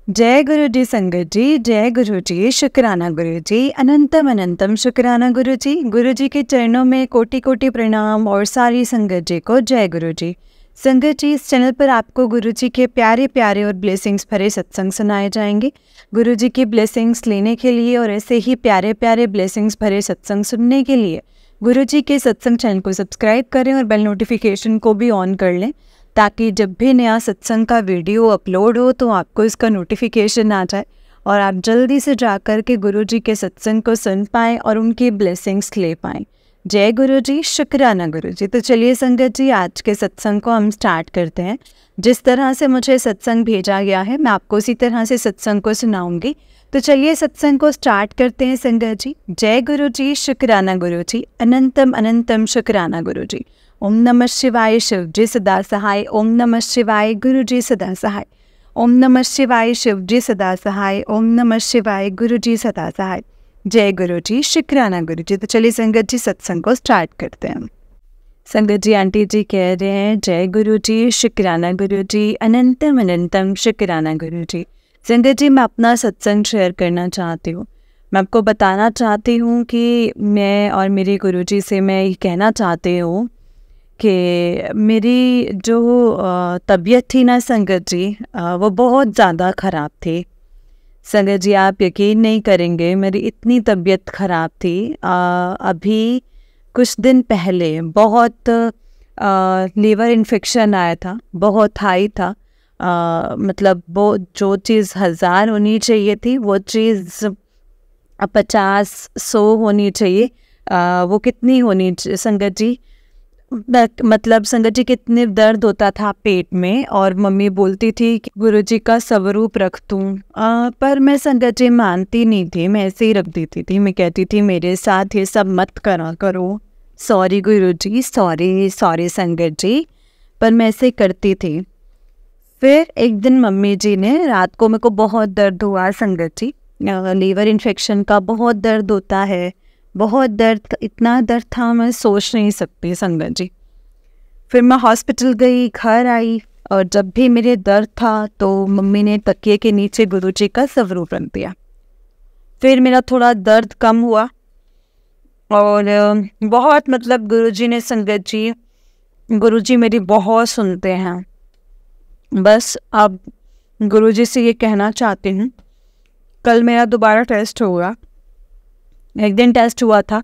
जय गुरु जी संगत जी, जय गुरु जी, शुक्राना गुरु जी, अनंतम अनंतम शुक्राना गुरु जी। गुरु जी के चरणों में कोटि कोटि प्रणाम और सारी संगत जी को जय गुरु जी। संगत जी, इस चैनल पर आपको गुरु जी के प्यारे प्यारे और ब्लेसिंग्स भरे सत्संग सुनाए जाएंगे। गुरु जी की ब्लेसिंग्स लेने के लिए और ऐसे ही प्यारे प्यारे ब्लेसिंग्स भरे सत्संग सुनने के लिए गुरु जी के सत्संग चैनल को सब्सक्राइब करें और बेल नोटिफिकेशन को भी ऑन कर लें, ताकि जब भी नया सत्संग का वीडियो अपलोड हो तो आपको इसका नोटिफिकेशन आ जाए और आप जल्दी से जाकर के गुरु जी के सत्संग को सुन पाएँ और उनकी ब्लेसिंग्स ले पाएँ। जय गुरु जी, शुक्राना गुरु जी। तो चलिए संगत जी, आज के सत्संग को हम स्टार्ट करते हैं। जिस तरह से मुझे सत्संग भेजा गया है मैं आपको उसी तरह से सत्संग को सुनाऊंगी। तो चलिए सत्संग को स्टार्ट करते हैं संगत जी। जय गुरु जी, शुक्राना गुरु जी, अनंतम अनंतम शुक्राना गुरु जी। ओम नमः शिवाय, शिव जी सदा सहाय। ओम नमः शिवाय, गुरु जी सदा सहाय। ओम नमः शिवाय, शिव जी सदा सहाय। ओम नमः शिवाय, गुरु जी सदा सहाय। जय गुरु जी, शुक्राना गुरु जी। तो चलिए संगत जी, सत्संग को स्टार्ट करते हैं। संगत जी, आंटी जी कह रहे हैं जय गुरु जी, शुक्राना गुरु जी, अनंतम अनंतम शुक्राना गुरु जी। संगत जी, मैं अपना सत्संग शेयर करना चाहती हूँ। मैं आपको बताना चाहती हूँ कि मैं और मेरे गुरु जी से मैं ये कहना चाहती हूँ कि मेरी जो तबीयत थी ना संगत जी, वो बहुत ज़्यादा ख़राब थी। संगत जी, आप यकीन नहीं करेंगे, मेरी इतनी तबीयत ख़राब थी। अभी कुछ दिन पहले बहुत लीवर इन्फेक्शन आया था, बहुत हाई था। मतलब वो जो चीज़ 1000 होनी चाहिए थी वो चीज़ 50-100 होनी चाहिए। वो कितनी होनी संगत जी, मतलब संगत जी कितने दर्द होता था पेट में, और मम्मी बोलती थी कि गुरु जी का स्वरूप रख दूँ, पर मैं संगत जी मानती नहीं थी, मैं ऐसे ही रख देती थी। मैं कहती थी मेरे साथ ये सब मत करा करो, सॉरी गुरु जी, सॉरी संगत जी, पर मैं ऐसे करती थी। फिर एक दिन मम्मी जी ने, रात को मेरे को बहुत दर्द हुआ संगत जी, लीवर इन्फेक्शन का बहुत दर्द होता है, बहुत दर्द, इतना दर्द था मैं सोच नहीं सकती संगत जी। फिर मैं हॉस्पिटल गई, घर आई, और जब भी मेरे दर्द था तो मम्मी ने तकिए के नीचे गुरु जी का स्वरूप रख दिया। फिर मेरा थोड़ा दर्द कम हुआ और बहुत, मतलब गुरु जी ने संगत जी, गुरु जी मेरी बहुत सुनते हैं। बस अब गुरु जी से ये कहना चाहती हूँ, कल मेरा दोबारा टेस्ट हुआ। एक दिन टेस्ट हुआ था,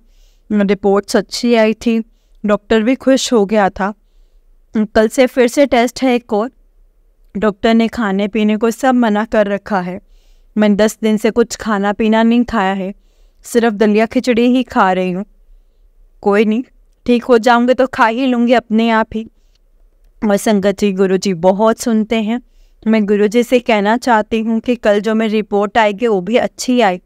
रिपोर्ट्स अच्छी आई थी, डॉक्टर भी खुश हो गया था। कल से फिर से टेस्ट है एक और। डॉक्टर ने खाने पीने को सब मना कर रखा है। मैं 10 दिन से कुछ खाना पीना नहीं खाया है, सिर्फ दलिया खिचड़ी ही खा रही हूँ। कोई नहीं, ठीक हो जाऊँगे तो खा ही लूँगी अपने आप ही। और संगत जी, गुरु जी बहुत सुनते हैं। मैं गुरु जी से कहना चाहती हूँ कि कल जो मेरी रिपोर्ट आएगी वो भी अच्छी आए।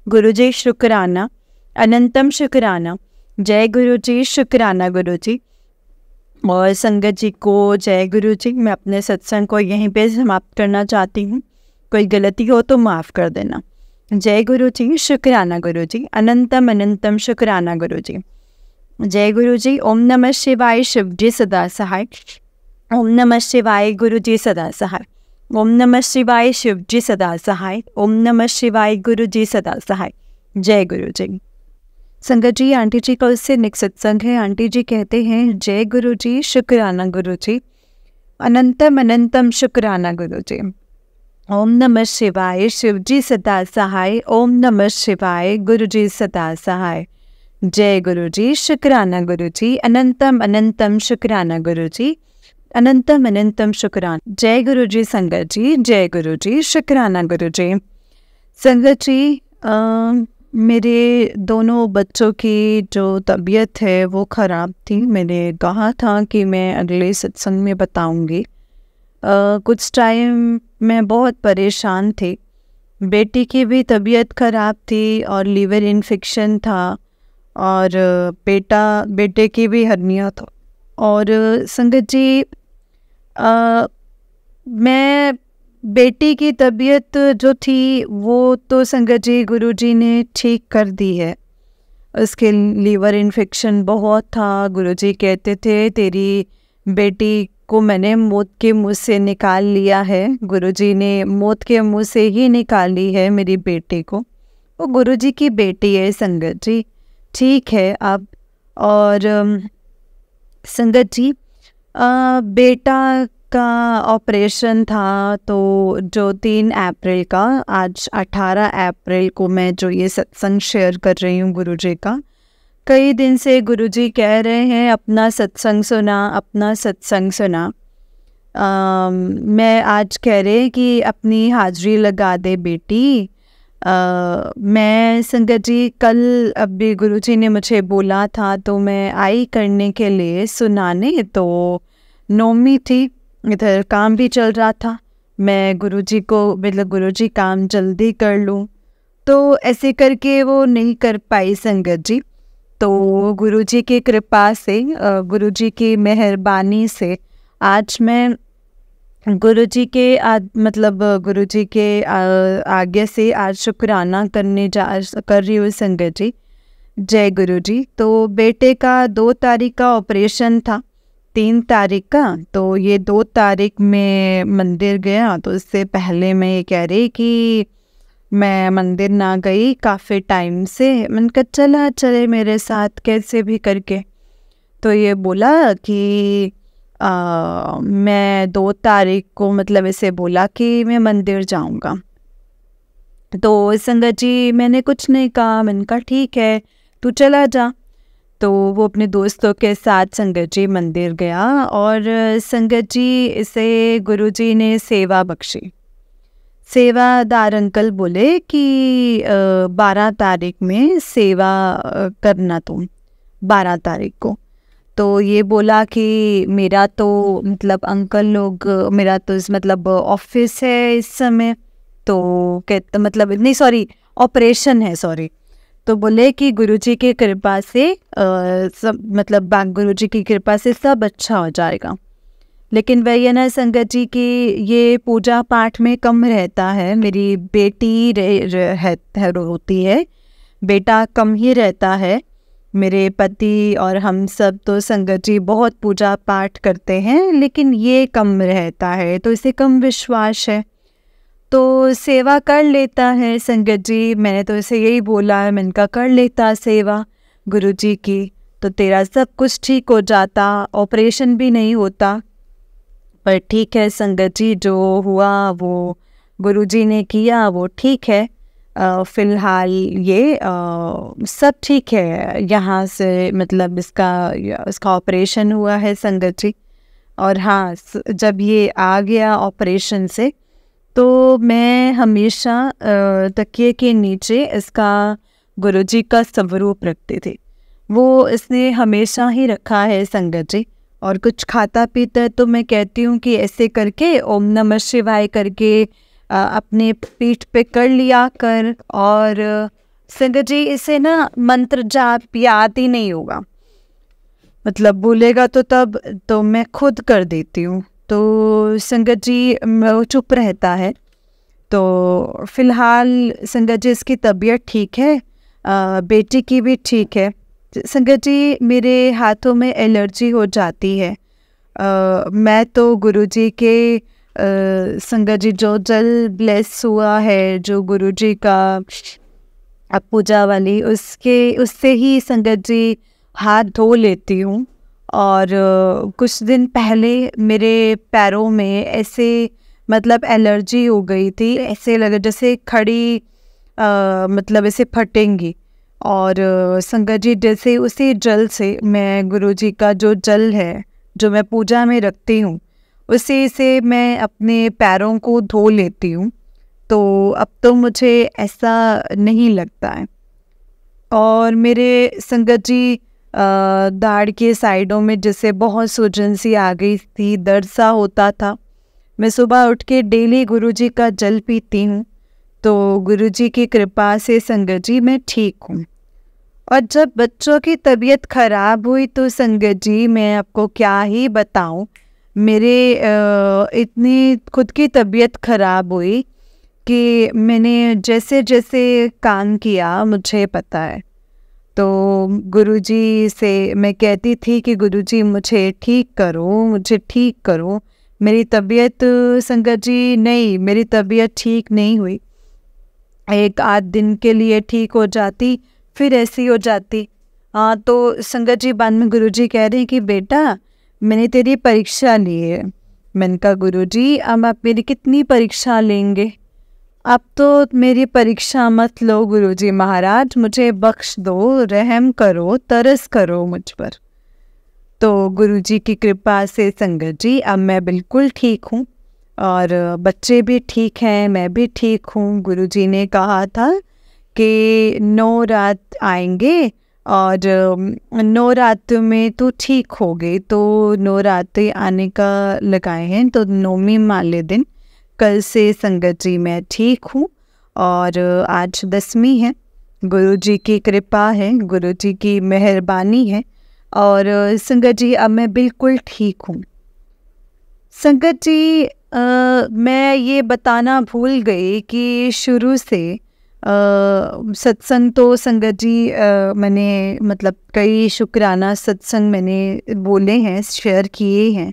गुरु जी शुक्राना, अनंतम शुक्राना। जय गुरु जी, शुक्राना गुरु जी। और संगत जी को जय गुरु जी। मैं अपने सत्संग को यहीं पे समाप्त करना चाहती हूँ, कोई गलती हो तो माफ़ कर देना। जय गुरु जी, शुक्राना गुरु जी, अनंतम अनंतम शुक्राना गुरु जी। जय गुरु जी। ओम नमः शिवाय, शिव जी सदा सहाय। ओम नमः शिवाय, गुरु जी सदा सहाय। ओम नमः शिवाय, शिव जी सदा सहाय। ओम नमः शिवाय, गुरु जी सदा सहाय। जय गुरु जी। संगत जी, आंटी जी का उससे नेक्स्ट सत्संग है। आंटी जी कहते हैं जय गुरु जी, शुक्राना गुरु जी, अनंतम अनंतम शुक्राना गुरु जी। ओम नमः शिवाय, शिव जी सदा सहाय। ओम नमः शिवाय, गुरु जी सदा सहाय। जय गुरु जी, शुक्राना गुरु जी, अनंतम अनंतम शुक्राना गुरु जी, अनंतम अनंतम शुक्राना। जय गुरु जी संगत जी, जय गुरु जी, शुक्राना गुरु जी। संगत जी, मेरे दोनों बच्चों की जो तबीयत है वो ख़राब थी। मैंने कहा था कि मैं अगले सत्संग में बताऊंगी। कुछ टाइम मैं बहुत परेशान थी। बेटी की भी तबीयत ख़राब थी और लीवर इन्फेक्शन था, और बेटे की भी हर्निया था। और संगत जी, मैं बेटी की तबीयत जो थी वो तो संगत जी गुरु जी ने ठीक कर दी है। उसके लीवर इन्फेक्शन बहुत था। गुरु जी कहते थे तेरी बेटी को मैंने मौत के मुंह से निकाल लिया है। गुरुजी ने मौत के मुंह से ही निकाली है मेरी बेटी को। वो गुरुजी की बेटी है संगत जी, ठीक है अब। और संगत जी, बेटा का ऑपरेशन था तो जो 3 अप्रैल का, आज 18 अप्रैल को मैं जो ये सत्संग शेयर कर रही हूँ गुरुजी का, कई दिन से गुरुजी कह रहे हैं अपना सत्संग सुना, अपना सत्संग सुना। मैं आज कह रहे हैं कि अपनी हाजिरी लगा दे बेटी। मैं संगत जी कल अभी गुरुजी ने मुझे बोला था तो मैं आई करने के लिए सुनाने, तो नौमी थी, इधर काम भी चल रहा था। मैं गुरुजी को मतलब गुरुजी काम जल्दी कर लूँ, तो ऐसे करके वो नहीं कर पाई संगत जी। तो गुरुजी की कृपा से, गुरुजी की मेहरबानी से आज मैं गुरुजी के मतलब गुरुजी के आगे से आज शुक्राना करने कर रही हूँ संगत जी। जय गुरुजी। तो बेटे का 2 तारीख का ऑपरेशन था, 3 तारीख का। तो ये 2 तारीख में मंदिर गया, तो इससे पहले मैं ये कह रही कि मैं मंदिर ना गई काफ़ी टाइम से। मैंने कहा चला चले मेरे साथ कैसे भी करके। तो ये बोला कि मैं 2 तारीख को मतलब इसे बोला कि मैं मंदिर जाऊंगा। तो संगत जी मैंने कुछ नहीं कहा, मैंने कहा ठीक है तू चला जा। तो वो अपने दोस्तों के साथ संगत जी मंदिर गया और संगत जी इसे गुरुजी ने सेवा बख्शी। सेवादार अंकल बोले कि 12 तारीख में सेवा करना तुम, 12 तारीख को। तो ये बोला कि मेरा तो मतलब अंकल लोग, मेरा तो मतलब ऑफिस है इस समय, तो कहते मतलब नहीं सॉरी ऑपरेशन है सॉरी। तो बोले कि गुरुजी की कृपा से सब मतलब गुरुजी की कृपा से सब अच्छा हो जाएगा। लेकिन वही है ना संगत जी की ये पूजा पाठ में कम रहता है। मेरी बेटी होती है, बेटा कम ही रहता है। मेरे पति और हम सब तो संगत जी बहुत पूजा पाठ करते हैं, लेकिन ये कम रहता है, तो इसे कम विश्वास है, तो सेवा कर लेता है संगत जी। मैंने तो इसे यही बोला है, मैंने कहा कर लेता सेवा गुरुजी की, तो तेरा सब कुछ ठीक हो जाता, ऑपरेशन भी नहीं होता। पर ठीक है संगत जी, जो हुआ वो गुरुजी ने किया वो ठीक है। फ़िलहाल ये सब ठीक है यहाँ से, मतलब इसका ऑपरेशन हुआ है संगत जी। और हाँ, जब ये आ गया ऑपरेशन से, तो मैं हमेशा तकिए के नीचे इसका गुरुजी का स्वरूप रखती थी। वो इसने हमेशा ही रखा है संगत जी। और कुछ खाता पीता है तो मैं कहती हूँ कि ऐसे करके ओम नमः शिवाय करके अपने पीठ पे कर लिया कर। और संगत जी इसे ना मंत्र जाप याद ही नहीं होगा, मतलब बोलेगा तो तब तो मैं खुद कर देती हूँ। तो संगत जी वो चुप रहता है। तो फिलहाल संगत जी इसकी तबीयत ठीक है, बेटी की भी ठीक है। संगत जी मेरे हाथों में एलर्जी हो जाती है। मैं तो गुरुजी के संगत जी जो जल ब्लेस हुआ है, जो गुरुजी का पूजा वाली, उससे ही संगत जी हाथ धो लेती हूँ। और कुछ दिन पहले मेरे पैरों में ऐसे मतलब एलर्जी हो गई थी, ऐसे लगा जैसे खड़ी मतलब ऐसे फटेंगी। और संगत जी जैसे उसी जल से मैं गुरुजी का जो जल है जो मैं पूजा में रखती हूँ, उसी से मैं अपने पैरों को धो लेती हूँ। तो अब तो मुझे ऐसा नहीं लगता है। और मेरे संगत जी दाढ़ के साइडों में जैसे बहुत सूजन सी आ गई थी, दर्द सा होता था। मैं सुबह उठ के डेली गुरुजी का जल पीती हूँ, तो गुरुजी की कृपा से संगत जी मैं ठीक हूँ। और जब बच्चों की तबीयत खराब हुई तो संगत जी मैं आपको क्या ही बताऊँ, मेरे इतनी खुद की तबीयत खराब हुई कि मैंने जैसे जैसे काम किया मुझे पता है। तो गुरुजी से मैं कहती थी कि गुरुजी मुझे ठीक करो, मुझे ठीक करो। मेरी तबीयत संगत जी नहीं, मेरी तबीयत ठीक नहीं हुई। एक आध दिन के लिए ठीक हो जाती, फिर ऐसी हो जाती। हाँ, तो संगत जी बाद में गुरुजी कह रहे हैं कि बेटा मैंने तेरी परीक्षा ली है। मैंने कहा गुरुजी अब आप मेरी कितनी परीक्षा लेंगे? अब तो मेरी परीक्षा मत लो गुरुजी महाराज, मुझे बख्श दो, रहम करो, तरस करो मुझ पर। तो गुरुजी की कृपा से संगत जी अब मैं बिल्कुल ठीक हूँ और बच्चे भी ठीक हैं, मैं भी ठीक हूँ। गुरुजी ने कहा था कि 9 रात आएंगे और 9 रात में तो ठीक हो गई, तो 9 रातें आने का लगाए हैं। तो 9वीं वाले दिन कल से संगत जी मैं ठीक हूँ और आज 10वीं है। गुरुजी की कृपा है, गुरुजी की मेहरबानी है और संगत जी अब मैं बिल्कुल ठीक हूँ। संगत जी मैं ये बताना भूल गई कि शुरू से सत्संग तो संगत जी मैंने मतलब कई शुक्राना सत्संग मैंने बोले हैं, शेयर किए हैं।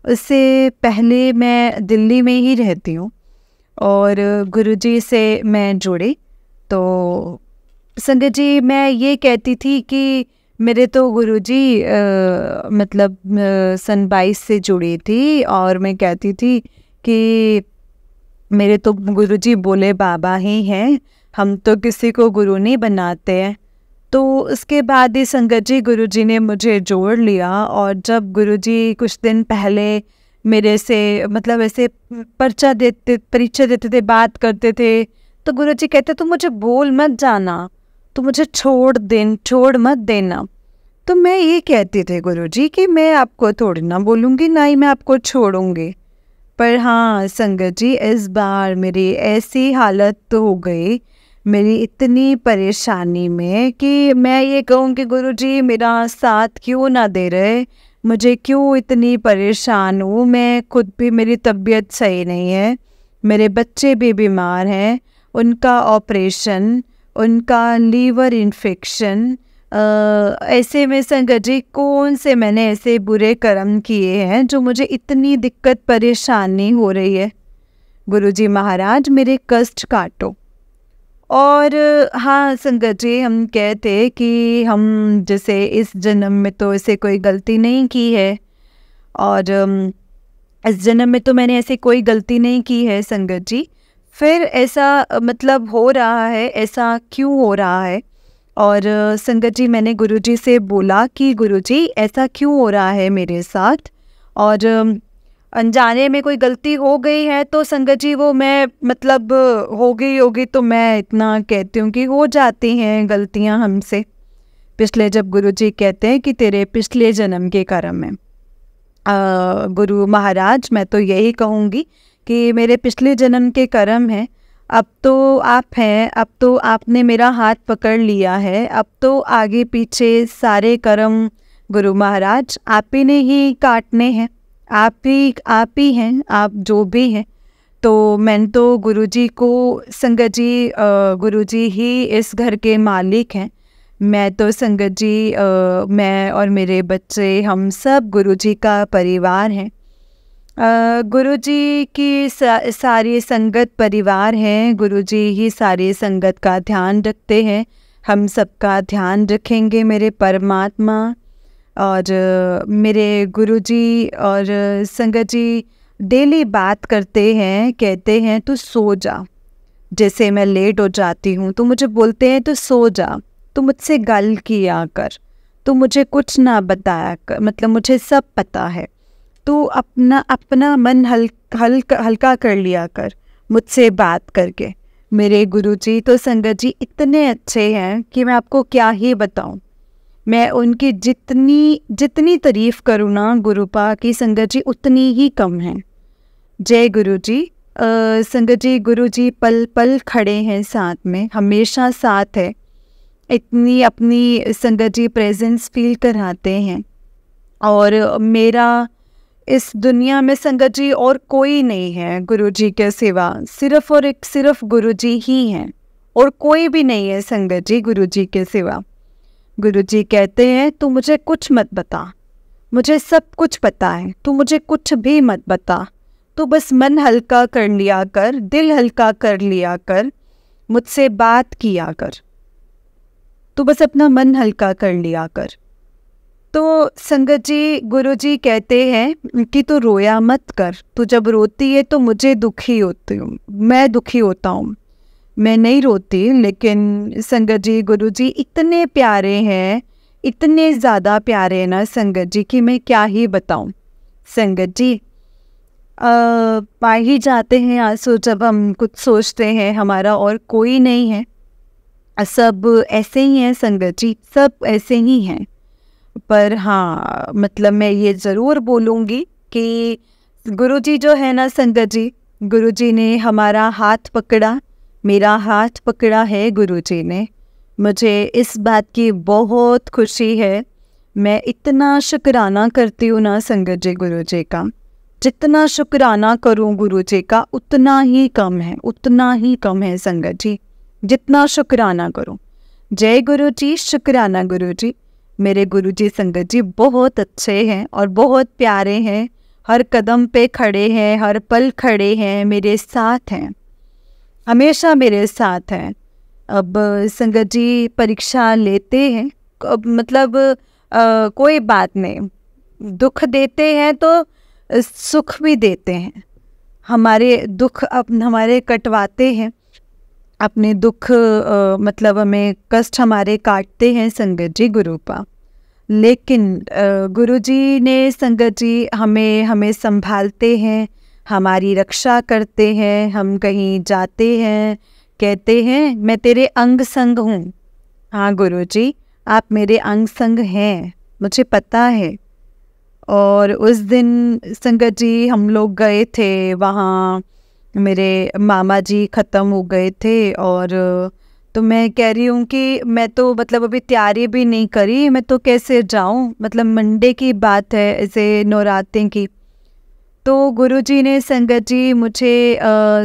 उससे पहले मैं दिल्ली में ही रहती हूँ और गुरुजी से मैं जुड़ी। तो संगत जी मैं ये कहती थी कि मेरे तो गुरुजी मतलब सन 22 से जुड़ी थी और मैं कहती थी कि मेरे तो गुरुजी बोले बाबा ही हैं, हम तो किसी को गुरु नहीं बनाते हैं। तो उसके बाद ही संगत जी गुरुजी ने मुझे जोड़ लिया और जब गुरुजी कुछ दिन पहले मेरे से मतलब ऐसे परीक्षा देते थे, बात करते थे, तो गुरुजी कहते तो मुझे बोल मत जाना, तो मुझे छोड़ मत देना। तो मैं ये कहती थी गुरुजी कि मैं आपको थोड़ी ना बोलूँगी, ना ही मैं आपको छोड़ूंगी। पर हाँ संगत जी इस बार मेरी ऐसी हालत तो हो गई, मेरी इतनी परेशानी में कि मैं ये कहूँ कि गुरुजी मेरा साथ क्यों ना दे रहे, मुझे क्यों इतनी परेशान हूँ। मैं खुद भी, मेरी तबीयत सही नहीं है, मेरे बच्चे भी बीमार हैं, उनका ऑपरेशन, उनका लीवर इन्फेक्शन। ऐसे में संगत जी कौन से मैंने ऐसे बुरे कर्म किए हैं जो मुझे इतनी दिक्कत परेशानी हो रही है। गुरुजी महाराज मेरे कष्ट काटो। और हाँ संगत जी हम कहते कि हम जैसे इस जन्म में तो ऐसे कोई गलती नहीं की है और इस जन्म में तो मैंने ऐसे कोई गलती नहीं की है संगत जी, फिर ऐसा मतलब हो रहा है, ऐसा क्यों हो रहा है। और संगत जी मैंने गुरुजी से बोला कि गुरुजी ऐसा क्यों हो रहा है मेरे साथ, और अनजाने में कोई गलती हो गई है तो संगत जी वो मैं मतलब हो गई होगी, तो मैं इतना कहती हूँ कि हो जाती हैं गलतियाँ हमसे। पिछले जब गुरुजी कहते हैं कि तेरे पिछले जन्म के कर्म है, गुरु महाराज मैं तो यही कहूँगी कि मेरे पिछले जन्म के कर्म हैं। अब तो आप हैं, अब तो आपने मेरा हाथ पकड़ लिया है, अब तो आगे पीछे सारे कर्म गुरु महाराज आप ही ने ही काटने हैं, आप ही हैं, आप जो भी हैं। तो मैंने तो गुरुजी को संगत जी गुरुजी ही इस घर के मालिक हैं। मैं तो संगत जी मैं और मेरे बच्चे हम सब गुरुजी का परिवार हैं। गुरुजी की सारी संगत परिवार हैं, गुरुजी ही सारी संगत का ध्यान रखते हैं, हम सबका ध्यान रखेंगे मेरे परमात्मा। और मेरे गुरुजी और संगत जी डेली बात करते हैं, कहते हैं तू सो जा। जैसे मैं लेट हो जाती हूँ तो मुझे बोलते हैं तू सो जा, तू मुझसे गल किया कर, तू मुझे कुछ ना बताया कर, मतलब मुझे सब पता है, तू अपना मन हल्का कर लिया कर मुझसे बात करके। मेरे गुरुजी तो संगत जी इतने अच्छे हैं कि मैं आपको क्या ही बताऊं। मैं उनकी जितनी तारीफ करूँ ना गुरुपा की संगत जी उतनी ही कम है। जय गुरुजी। संगत जी गुरुजी पल पल खड़े हैं साथ में, हमेशा साथ है, इतनी अपनी संगत जी प्रेजेंस फील कराते हैं। और मेरा इस दुनिया में संगत जी और कोई नहीं है गुरुजी के सिवा, सिर्फ गुरुजी ही हैं और कोई भी नहीं है संगत जी गुरुजी के सिवा। गुरुजी कहते हैं तू मुझे कुछ मत बता, मुझे सब कुछ पता है, तू मुझे कुछ भी मत बता, तू बस मन हल्का कर लिया कर, दिल हल्का कर लिया कर, मुझसे बात किया कर, तू बस अपना मन हल्का कर लिया कर। तो संगत जी, गुरुजी कहते हैं कि तू रोया मत कर, तू जब रोती है तो मुझे दुखी होती हूँ, मैं दुखी होता हूँ। मैं नहीं रोती, लेकिन संगत जी गुरुजी इतने प्यारे हैं, इतने ज़्यादा प्यारे हैं ना संगत जी कि मैं क्या ही बताऊँ। संगत जी पा ही जाते हैं आंसू जब हम कुछ सोचते हैं हमारा और कोई नहीं है, सब ऐसे ही हैं संगत जी, सब ऐसे ही हैं। पर हाँ, मतलब मैं ये ज़रूर बोलूँगी कि गुरुजी जो है ना संगत जी, गुरुजी ने हमारा हाथ पकड़ा, मेरा हाथ पकड़ा है गुरुजी ने। मुझे इस बात की बहुत खुशी है। मैं इतना शुक्राना करती हूँ ना संगत जी गुरुजी का, जितना शुक्राना करूँ गुरुजी का उतना ही कम है, उतना ही कम है संगत जी, जितना शुक्राना करूँ। जय गुरुजी, शुक्राना गुरुजी। मेरे गुरुजी संगत जी बहुत अच्छे हैं और बहुत प्यारे हैं, हर कदम पे खड़े हैं, हर पल खड़े हैं, मेरे साथ हैं, हमेशा मेरे साथ हैं। अब संगत जी परीक्षा लेते हैं, अब मतलब कोई बात नहीं, दुख देते हैं तो सुख भी देते हैं, हमारे दुख अब हमारे कटवाते हैं, अपने दुख मतलब हमें कष्ट हमारे काटते हैं संगत जी गुरुपा। लेकिन गुरुजी ने संगत जी हमें संभालते हैं, हमारी रक्षा करते हैं। हम कहीं जाते हैं, कहते हैं मैं तेरे अंग संग हूँ। हाँ गुरुजी, आप मेरे अंग संग हैं, मुझे पता है। और उस दिन संगत जी हम लोग गए थे वहाँ, मेरे मामा जी ख़त्म हो गए थे, और तो मैं कह रही हूँ कि मैं तो मतलब अभी तैयारी भी नहीं करी, मैं तो कैसे जाऊँ, मतलब मंडे की बात है, ऐसे नवरात्रि की। तो गुरुजी ने संगत जी मुझे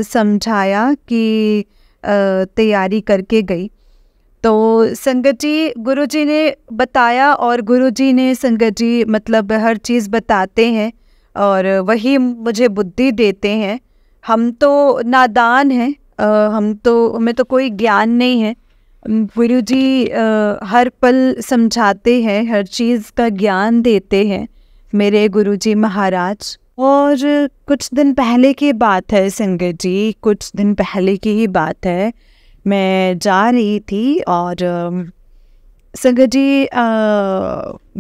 समझाया कि तैयारी करके गई। तो संगत जी गुरुजी ने बताया, और गुरुजी ने संगत जी मतलब हर चीज़ बताते हैं और वही मुझे बुद्धि देते हैं। हम तो नादान हैं, हमें तो कोई ज्ञान नहीं है। गुरुजी हर पल समझाते हैं, हर चीज़ का ज्ञान देते हैं मेरे गुरुजी महाराज। और कुछ दिन पहले की बात है संगत जी, कुछ दिन पहले की ही बात है, मैं जा रही थी और संगत जी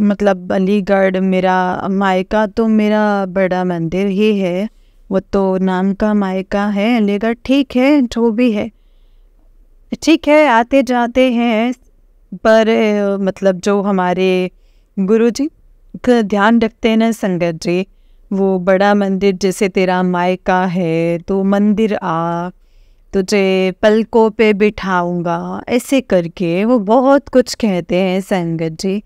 मतलब अलीगढ़ मेरा मायका, तो मेरा बड़ा मंदिर ही है, वो तो नाम का मायका है अलीगढ़, ठीक है जो भी है, ठीक है आते जाते हैं। पर मतलब जो हमारे गुरुजी का ध्यान रखते हैं ना संगत जी, वो बड़ा मंदिर जैसे तेरा मायका है तो मंदिर आ, तुझे पलकों पे बिठाऊंगा, ऐसे करके वो बहुत कुछ कहते हैं संगत जी।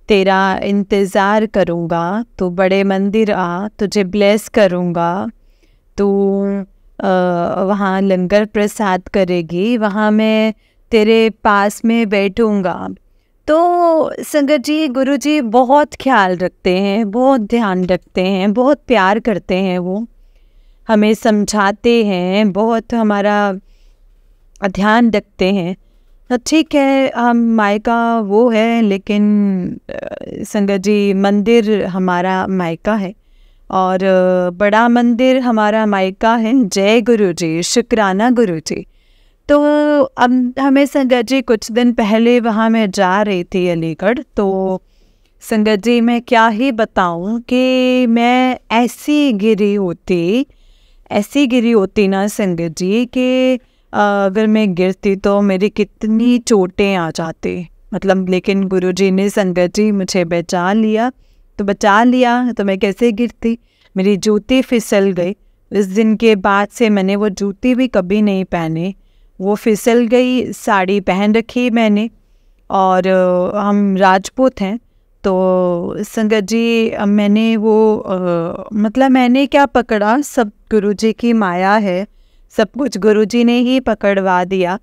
तेरा इंतज़ार करूँगा, तो बड़े मंदिर आ, तुझे ब्लेस करूँगा, तो वहाँ लंगर प्रसाद करेगी, वहाँ मैं तेरे पास में बैठूँगा। तो संगत जी गुरुजी बहुत ख्याल रखते हैं, बहुत ध्यान रखते हैं, बहुत प्यार करते हैं, वो हमें समझाते हैं, बहुत हमारा ध्यान रखते हैं। तो ठीक है, हम मायका वो है, लेकिन संगत जी मंदिर हमारा मायका है और बड़ा मंदिर हमारा मायका है। जय गुरुजी, शुक्राना गुरुजी। तो अब हमें संगत जी कुछ दिन पहले वहाँ मैं जा रही थी अलीगढ़, तो संगत जी मैं क्या ही बताऊँ कि मैं ऐसी गिरी होती ना संगत जी कि अगर मैं गिरती तो मेरी कितनी चोटें आ जाती, मतलब। लेकिन गुरुजी ने संगत जी मुझे बचा लिया, तो मैं कैसे गिरती, मेरी जूती फिसल गई। इस दिन के बाद से मैंने वो जूती भी कभी नहीं पहनी, वो फिसल गई। साड़ी पहन रखी मैंने, और हम राजपूत हैं, तो संगत जी मैंने वो मतलब मैंने क्या पकड़ा, सब गुरुजी की माया है, सब कुछ गुरुजी ने ही पकड़वा दिया।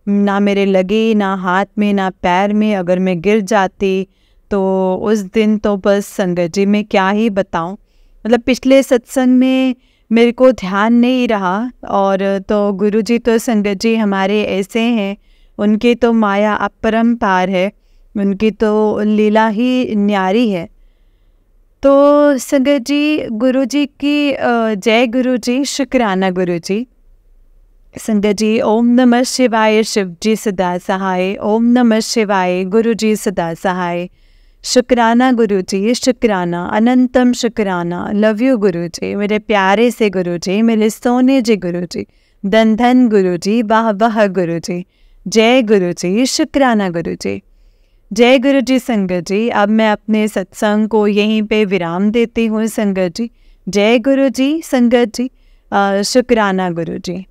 ना मेरे लगी, ना हाथ में ना पैर में। अगर मैं गिर जाती तो उस दिन तो बस संगत जी मैं क्या ही बताऊं। मतलब पिछले सत्संग में मेरे को ध्यान नहीं रहा, और तो गुरुजी तो संगत जी हमारे ऐसे हैं, उनकी तो माया अपरंपार है, उनकी तो लीला ही न्यारी है। तो संगत जी गुरुजी की जय गुरुजी, शुक्राना गुरुजी। संगत जी ओम नमः शिवाय, शिव जी सदा सहाय। ओम नमः शिवाय, गुरु जी सदा सहाय। शुक्राना गुरु जी, शुक्राना, अनंतम शुक्राना। लव यू गुरु जी, मेरे प्यारे से गुरु जी, मेरे सोने जी गुरु जी, धन धन गुरु जी, वाह वाह गुरु जी। जय गुरु जी, शुक्राना गुरु जी। जय गुरु जी संगत जी। अब मैं अपने सत्संग को यहीं पे विराम देती हूँ संगत जी। जय गुरु जी संगत जी। शुक्राना गुरु जी।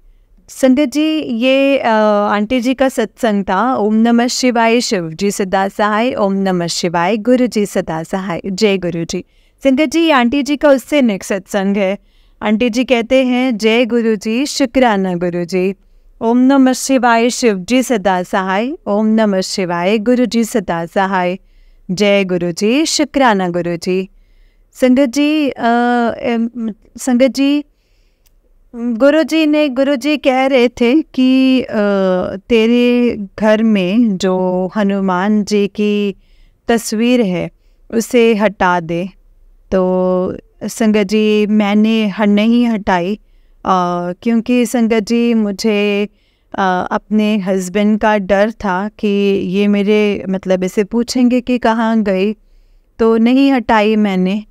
संगत जी ये आंटी जी का सत्संग था। ओम नमः शिवाय, शिव जी सदा सहाय। ओम नमः शिवाय, गुरु जी सदा सहाय। जय गुरु जी। संगत जी आंटी जी का उससे नेक्स्ट सत्संग है। आंटी जी कहते हैं जय गुरु जी, शुक्राना गुरु जी। ओम नमः शिवाय, शिव जी सदा सहाय। ओम नमः शिवाय, गुरु जी सदा सहाय। जय गुरु जी, शुक्राना गुरु जी। संगत जी संगत जी गुरुजी कह रहे थे कि तेरे घर में जो हनुमान जी की तस्वीर है उसे हटा दे। तो संगत जी मैंने नहीं हटाई, क्योंकि संगत जी मुझे अपने हस्बैंड का डर था कि ये मेरे मतलब ऐसे पूछेंगे कि कहाँ गई, तो नहीं हटाई मैंने।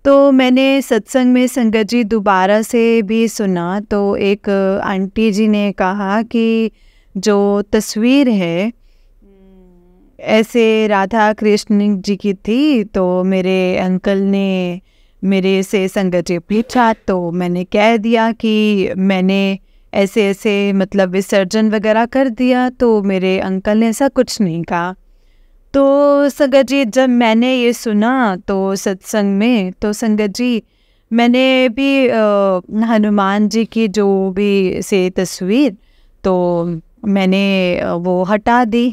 तो मैंने सत्संग में संगत जी दोबारा से भी सुना, तो एक आंटी जी ने कहा कि जो तस्वीर है ऐसे राधा कृष्ण जी की थी। तो मेरे अंकल ने मेरे से संगत जी पूछा, तो मैंने कह दिया कि मैंने ऐसे ऐसे मतलब विसर्जन वगैरह कर दिया। तो मेरे अंकल ने ऐसा कुछ नहीं कहा। तो संगत जी जब मैंने ये सुना तो सत्संग में, तो संगत जी मैंने भी हनुमान जी की जो भी से तस्वीर तो मैंने वो हटा दी।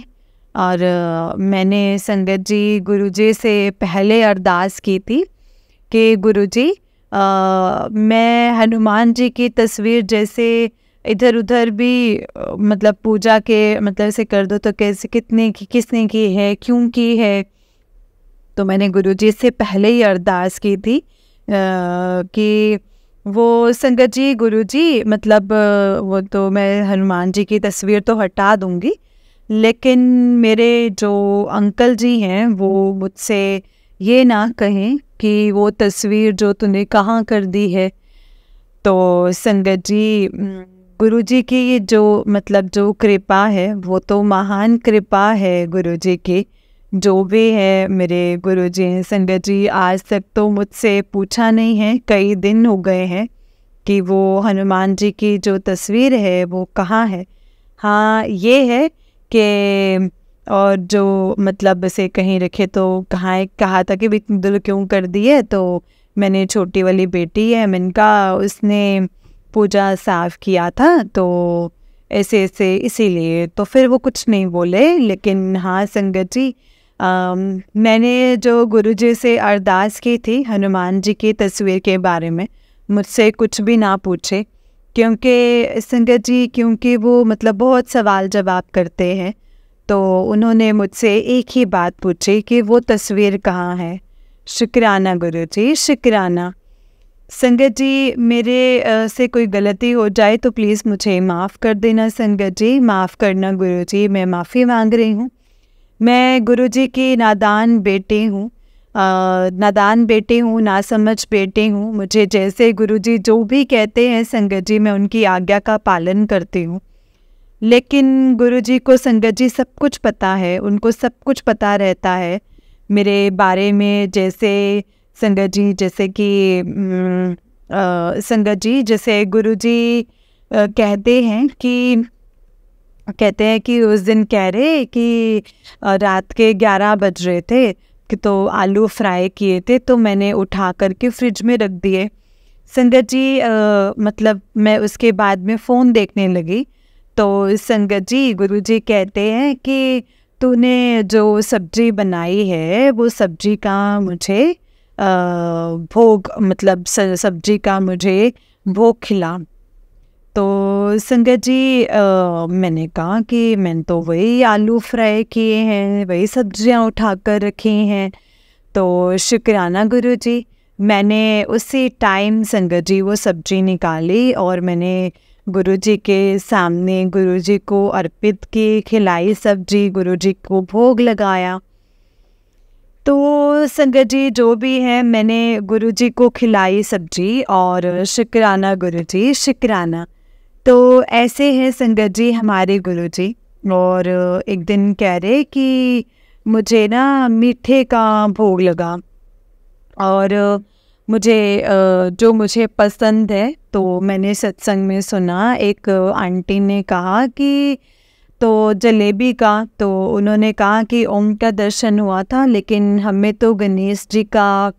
और मैंने संगत जी गुरुजी से पहले अरदास की थी कि गुरुजी मैं हनुमान जी की तस्वीर जैसे इधर उधर भी मतलब पूजा के मतलब से कर दो, तो कैसे कितने की किसने की है, क्यों की है। तो मैंने गुरुजी से पहले ही अरदास की थी कि वो संगत जी गुरुजी मतलब वो तो मैं हनुमान जी की तस्वीर तो हटा दूंगी, लेकिन मेरे जो अंकल जी हैं वो मुझसे ये ना कहें कि वो तस्वीर जो तूने कहाँ कर दी है। तो संगत जी गुरुजी की जो मतलब जो कृपा है वो तो महान कृपा है गुरुजी की। जो भी है मेरे गुरुजी हैं संगत जी, आज तक तो मुझसे पूछा नहीं है, कई दिन हो गए हैं कि वो हनुमान जी की जो तस्वीर है वो कहाँ है। हाँ ये है कि और जो मतलब से कहीं रखे तो कहाँ कहा था कि इतनी दूर क्यों कर दी है। तो मैंने छोटी वाली बेटी है मिनका, उसने पूजा साफ किया था, तो ऐसे ऐसे इसीलिए तो फिर वो कुछ नहीं बोले। लेकिन हाँ संगत जी मैंने जो गुरुजी से अरदास की थी हनुमान जी की तस्वीर के बारे में, मुझसे कुछ भी ना पूछे, क्योंकि संगत जी क्योंकि वो मतलब बहुत सवाल जवाब करते हैं। तो उन्होंने मुझसे एक ही बात पूछी कि वो तस्वीर कहाँ है। शुक्राना गुरुजी, शुक्राना। संगत जी मेरे से कोई गलती हो जाए तो प्लीज़ मुझे माफ़ कर देना संगत जी, माफ़ करना गुरुजी, मैं माफ़ी मांग रही हूँ। मैं गुरुजी की नादान बेटी हूँ, नादान बेटी हूँ, नासमझ बेटी हूँ। मुझे जैसे गुरुजी जो भी कहते हैं संगत जी मैं उनकी आज्ञा का पालन करती हूँ। लेकिन गुरुजी को संगत जी सब कुछ पता है, उनको सब कुछ पता रहता है मेरे बारे में। जैसे संगत जी जैसे कि संगत जी जैसे गुरुजी कहते हैं कि उस दिन कह रहे कि रात के 11 बज रहे थे कि तो आलू फ्राई किए थे, तो मैंने उठा करके फ्रिज में रख दिए। संगत जी मतलब मैं उसके बाद में फ़ोन देखने लगी, तो तो संगत जी गुरुजी कहते हैं कि तूने जो सब्जी बनाई है वो सब्जी का मुझे भोग, मतलब सब्जी का मुझे भोग खिला। तो संगत जी मैंने कहा कि मैंने तो वही आलू फ्राई किए हैं, वही सब्जियां उठा कर रखी हैं। तो शुक्राना गुरुजी, मैंने उसी टाइम संगत जी वो सब्जी निकाली और मैंने गुरुजी के सामने गुरुजी को अर्पित की, खिलाई सब्जी, गुरुजी को भोग लगाया। तो संगत जी जो भी है मैंने गुरुजी को खिलाई सब्जी और शुक्राना गुरुजी, शुक्राना। तो ऐसे हैं संगत जी हमारे गुरुजी। और एक दिन कह रहे कि मुझे ना मीठे का भोग लगा और मुझे जो मुझे पसंद है, तो मैंने सत्संग में सुना एक आंटी ने कहा कि तो जलेबी का, तो उन्होंने कहा कि ओम का दर्शन हुआ था, लेकिन हमें तो गणेश जी का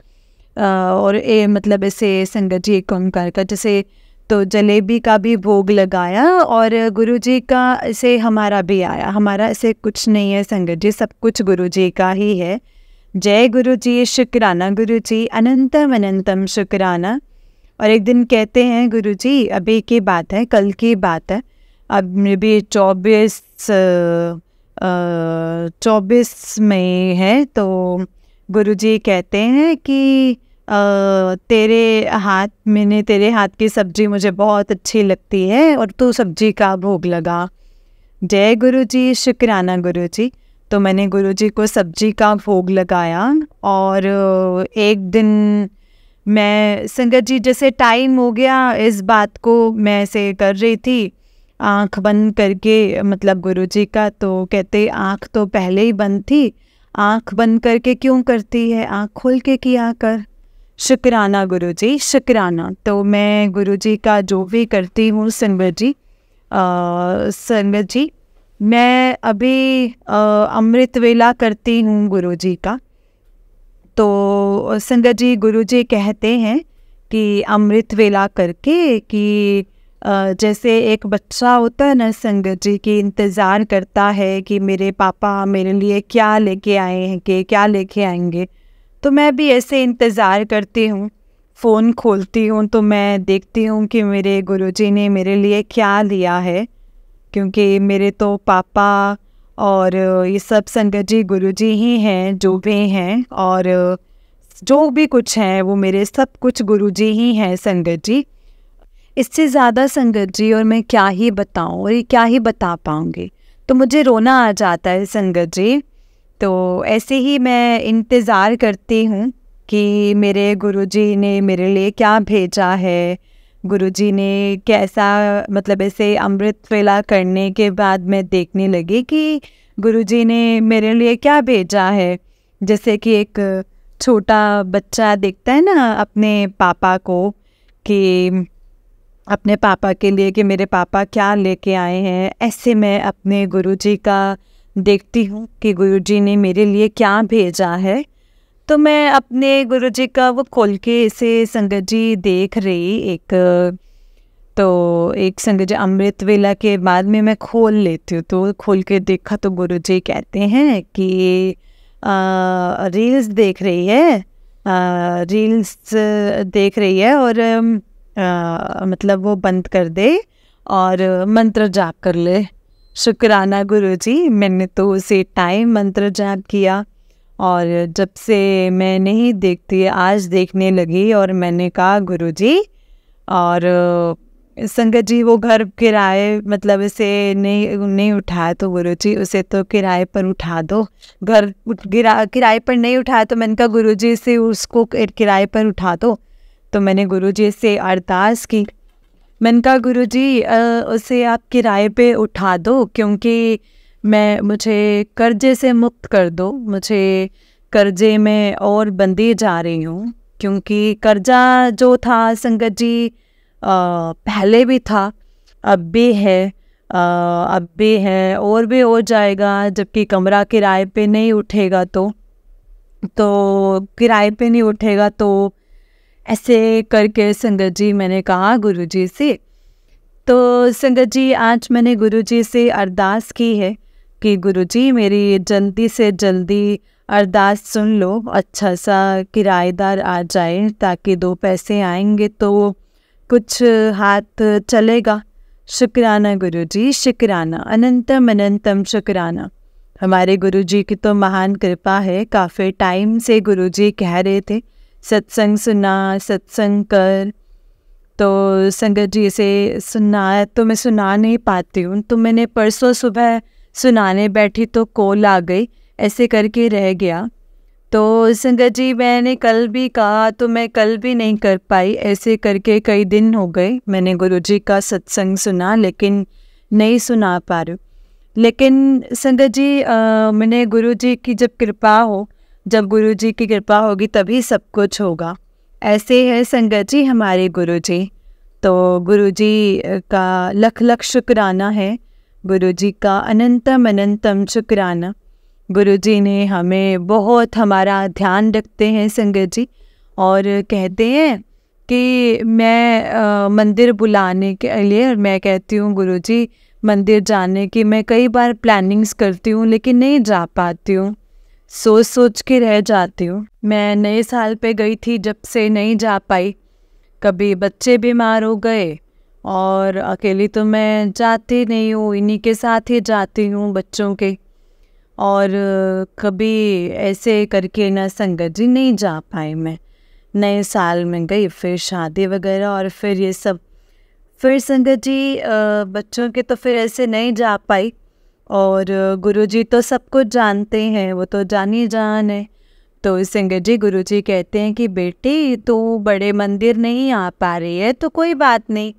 और मतलब ऐसे संगत जी एक ओंकार का जैसे, तो जलेबी का भी भोग लगाया और गुरुजी का ऐसे हमारा भी आया। हमारा ऐसे कुछ नहीं है संगत जी, सब कुछ गुरुजी का ही है। जय गुरुजी, शुक्राना गुरुजी, अनंतम अनंतम शुक्राना। और एक दिन कहते हैं गुरुजी, अभी की बात है, कल की बात है, अब मे भी 24 मई है। तो गुरुजी कहते हैं कि तेरे हाथ की सब्जी मुझे बहुत अच्छी लगती है और तू सब्जी का भोग लगा। जय गुरुजी, शुक्राना गुरुजी। तो मैंने गुरुजी को सब्जी का भोग लगाया और एक दिन मैं संगत जी जैसे टाइम हो गया, इस बात को मैं ऐसे कर रही थी आँख बंद करके, मतलब गुरुजी का। तो कहते आँख तो पहले ही बंद थी, आँख बंद करके क्यों करती है, आँख खोल के किया कर। शुक्राना गुरुजी, शुक्राना। तो मैं गुरुजी का जो भी करती हूँ संगत जी मैं अभी अमृत वेला करती हूँ गुरुजी का। तो संगत जी गुरुजी कहते हैं कि अमृत वेला करके कि जैसे एक बच्चा होता है ना संगत जी, की इंतज़ार करता है कि मेरे पापा मेरे लिए क्या लेके आए हैं, कि क्या लेके आएंगे। तो मैं भी ऐसे इंतज़ार करती हूँ, फ़ोन खोलती हूँ तो मैं देखती हूँ कि मेरे गुरुजी ने मेरे लिए क्या लिया है, क्योंकि मेरे तो पापा और ये सब संगत जी गुरुजी ही हैं जो भी हैं, और जो भी कुछ है वो मेरे सब कुछ गुरुजी ही हैं संगत जी। इससे ज़्यादा संगत जी और मैं क्या ही बताऊँ और ये क्या ही बता पाऊँगी, तो मुझे रोना आ जाता है संगत जी। तो ऐसे ही मैं इंतज़ार करती हूँ कि मेरे गुरुजी ने मेरे लिए क्या भेजा है, गुरुजी ने कैसा, मतलब ऐसे अमृत वेला करने के बाद मैं देखने लगी कि गुरुजी ने मेरे लिए क्या भेजा है। जैसे कि एक छोटा बच्चा देखता है ना अपने पापा को, कि अपने पापा के लिए कि मेरे पापा क्या लेके आए हैं, ऐसे मैं अपने गुरुजी का देखती हूँ कि गुरुजी ने मेरे लिए क्या भेजा है। तो मैं अपने गुरुजी का वो खोल के इसे संगत जी देख रही एक संगत जी अमृत वेला के बाद में मैं खोल लेती हूँ। तो खोल के देखा तो गुरुजी कहते हैं कि रील्स देख रही है, रील्स देख रही है और मतलब वो बंद कर दे और मंत्र जाप कर ले। शुक्राना गुरुजी, मैंने तो उसी टाइम मंत्र जाप किया और जब से मैं नहीं देखती आज देखने लगी। और मैंने कहा गुरुजी, और संगत जी वो घर किराए, मतलब इसे नहीं उठाया तो गुरुजी उसे तो किराए पर उठा दो। घर किराए पर नहीं उठाया तो मैंने कहा गुरुजी से उसको किराए पर उठा दो। तो मैंने गुरुजी से अरदास की, मैंने कहा गुरुजी उसे आप किराए पे उठा दो, क्योंकि मुझे कर्जे से मुक्त कर दो, मुझे कर्जे में और बंदी जा रही हूँ। क्योंकि कर्जा जो था संगत जी पहले भी था, अब भी है और भी हो जाएगा, जबकि कमरा किराए पे नहीं उठेगा तो किराए पे नहीं उठेगा। तो ऐसे करके संगत जी मैंने कहा गुरुजी से तो संगत जी, आज मैंने गुरुजी से अरदास की है कि गुरुजी मेरी जल्दी से जल्दी अरदास सुन लो, अच्छा सा किराएदार आ जाए ताकि 2 पैसे आएंगे तो कुछ हाथ चलेगा। शुक्राना गुरुजी, शुक्राना, अनंतम अनंतम शुक्राना। हमारे गुरुजी की तो महान कृपा है। काफ़ी टाइम से गुरुजी कह रहे थे सत्संग सुना, सत्संग कर, तो संगत जी से सुनना है तो मैं सुना नहीं पाती हूँ। तो मैंने परसों सुबह सुनाने बैठी तो कॉल आ गई, ऐसे करके रह गया। तो संगत जी मैंने कल भी कहा तो मैं कल भी नहीं कर पाई। ऐसे करके कई दिन हो गए मैंने गुरुजी का सत्संग सुना लेकिन नहीं सुना पा रही हूँ। लेकिन संगत जी मैंने गुरुजी की जब कृपा हो, जब गुरुजी की कृपा होगी तभी सब कुछ होगा। ऐसे है संगत जी हमारे गुरुजी। तो गुरुजी का लख लख शुक्राना है, गुरुजी का अनंतम अनंतम शुक्राना। गुरुजी ने हमें बहुत हमारा ध्यान रखते हैं संगत जी, और कहते हैं कि मैं मंदिर बुलाने के लिए, मैं कहती हूँ गुरुजी मंदिर जाने की मैं कई बार प्लानिंग्स करती हूँ लेकिन नहीं जा पाती हूँ, सोच सोच के रह जाती हूँ। मैं नए साल पे गई थी, जब से नहीं जा पाई। कभी बच्चे बीमार हो गए और अकेली तो मैं जाती नहीं हूँ, इन्हीं के साथ ही जाती हूँ बच्चों के। और कभी ऐसे करके ना संगत जी नहीं जा पाई। मैं नए साल में गई, फिर शादी वगैरह और फिर ये सब, फिर संगत जी बच्चों के तो फिर ऐसे नहीं जा पाई। और गुरुजी तो सब कुछ जानते हैं, वो तो जानी जान है। तो संगत जी गुरुजी कहते हैं कि बेटी तू बड़े मंदिर नहीं आ पा रही है तो कोई बात नहीं,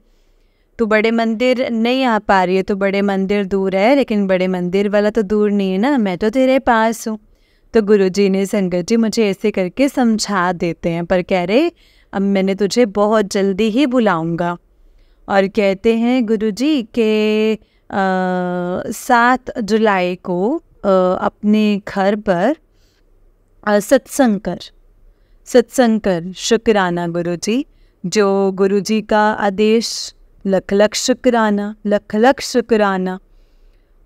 तू बड़े मंदिर नहीं आ पा रही है तो बड़े मंदिर दूर है, लेकिन बड़े मंदिर वाला तो दूर नहीं है ना, मैं तो तेरे पास हूँ। तो गुरुजी ने संगत जी मुझे ऐसे करके समझा देते हैं, पर कह रहे अब मैंने तुझे बहुत जल्दी ही बुलाऊंगा। और कहते हैं गुरुजी के 7 जुलाई को अपने घर पर सत्संग कर, सत्संग कर। शुक्राना गुरुजी, जो गुरुजी का आदेश, लख लख शुक्राना, लख लख शुक्राना।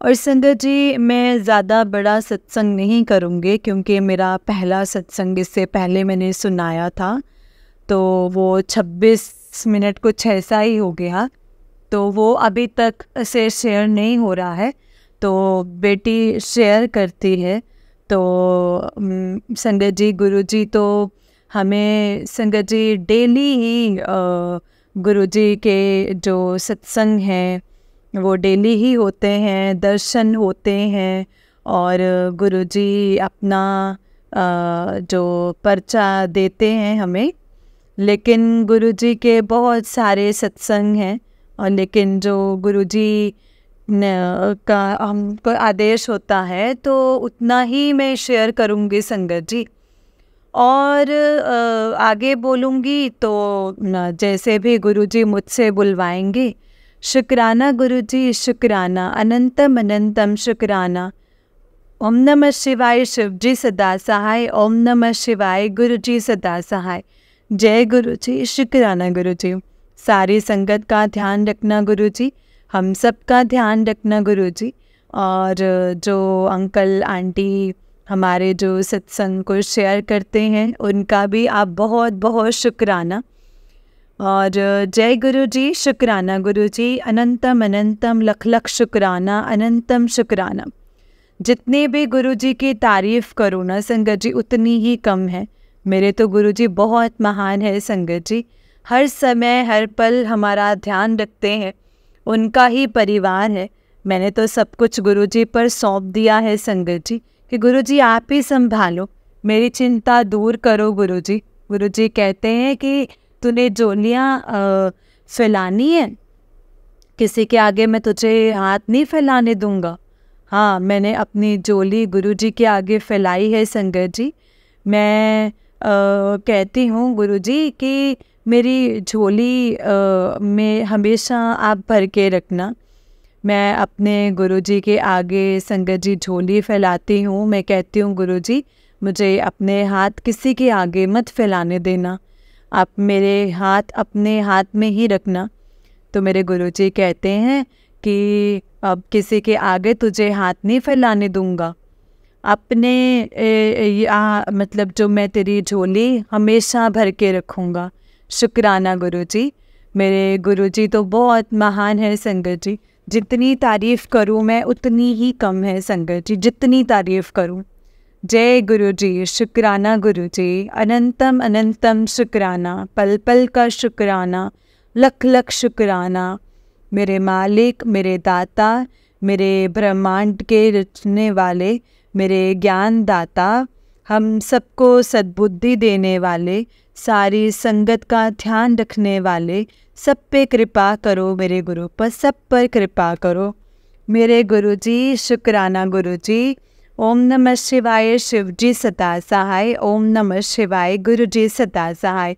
और संगत जी मैं ज़्यादा बड़ा सत्संग नहीं करूँगी क्योंकि मेरा पहला सत्संग इससे पहले मैंने सुनाया था तो वो 26 मिनट कुछ ऐसा ही हो गया, तो वो अभी तक से शेयर नहीं हो रहा है। तो बेटी शेयर करती है। तो संगत जी गुरुजी तो हमें संगत जी डेली ही गुरुजी के जो सत्संग हैं वो डेली ही होते हैं, दर्शन होते हैं। और गुरुजी अपना जो पर्चा देते हैं हमें, लेकिन गुरुजी के बहुत सारे सत्संग हैं और लेकिन जो गुरुजी का हमको आदेश होता है तो उतना ही मैं शेयर करूँगी संगत जी। और आगे बोलूँगी तो जैसे भी गुरुजी मुझसे बुलवाएंगे। शुक्राना गुरुजी, शुक्राना, अनंतम अनंतम शुक्राना। ओम नमः शिवाय, शिव जी सदा सहाय। ओम नमः शिवाय, गुरु जी सदा सहाय। जय गुरु जी, शुक्राना गुरु जी। सारी संगत का ध्यान रखना गुरु जी, हम सब का ध्यान रखना गुरु जी। और जो अंकल आंटी हमारे जो सत्संग को शेयर करते हैं उनका भी आप बहुत बहुत शुक्राना। और जय गुरु जी, शुक्राना गुरु जी, अनंतम अनंतम लख लख शुक्राना, अनंतम शुक्राना। जितनी भी गुरुजी की तारीफ़ करूँ ना संगत जी उतनी ही कम है। मेरे तो गुरुजी बहुत महान है संगत जी, हर समय हर पल हमारा ध्यान रखते हैं, उनका ही परिवार है। मैंने तो सब कुछ गुरुजी पर सौंप दिया है संगत जी कि गुरुजी आप ही संभालो, मेरी चिंता दूर करो गुरुजी। गुरुजी कहते हैं कि तूने जोलियाँ फैलानी है, किसी के आगे मैं तुझे हाथ नहीं फैलाने दूंगा। हाँ, मैंने अपनी झोली गुरुजी के आगे फैलाई है संगत जी। मैं कहती हूँ गुरुजी कि मेरी झोली में हमेशा आप भर के रखना। मैं अपने गुरुजी के आगे संगत जी झोली फैलाती हूँ। मैं कहती हूँ गुरुजी मुझे अपने हाथ किसी के आगे मत फैलाने देना, आप मेरे हाथ अपने हाथ में ही रखना। तो मेरे गुरुजी कहते हैं कि अब किसी के आगे तुझे हाथ नहीं फैलाने दूंगा, अपने मतलब जो मैं तेरी झोली हमेशा भर के रखूँगा। शुक्राना गुरुजी। मेरे गुरुजी तो बहुत महान है संगत जी, जितनी तारीफ़ करूँ मैं उतनी ही कम है संगत जी, जितनी तारीफ़ करूँ। जय गुरुजी, शुक्राना गुरुजी, अनंतम अनंतम शुक्राना, पल पल का शुक्राना, लख लख शुक्राना। मेरे मालिक, मेरे दाता, मेरे ब्रह्मांड के रचने वाले, मेरे ज्ञान दाता, हम सबको सद्बुद्धि देने वाले, सारी संगत का ध्यान रखने वाले, सब पे कृपा करो मेरे गुरु पर, सब पर कृपा करो मेरे गुरुजी। शुक्राना गुरुजी। ओम नमः शिवाय, शिवजी सदा सहाय। ओम नमः शिवाय, गुरुजी सदा सहाय।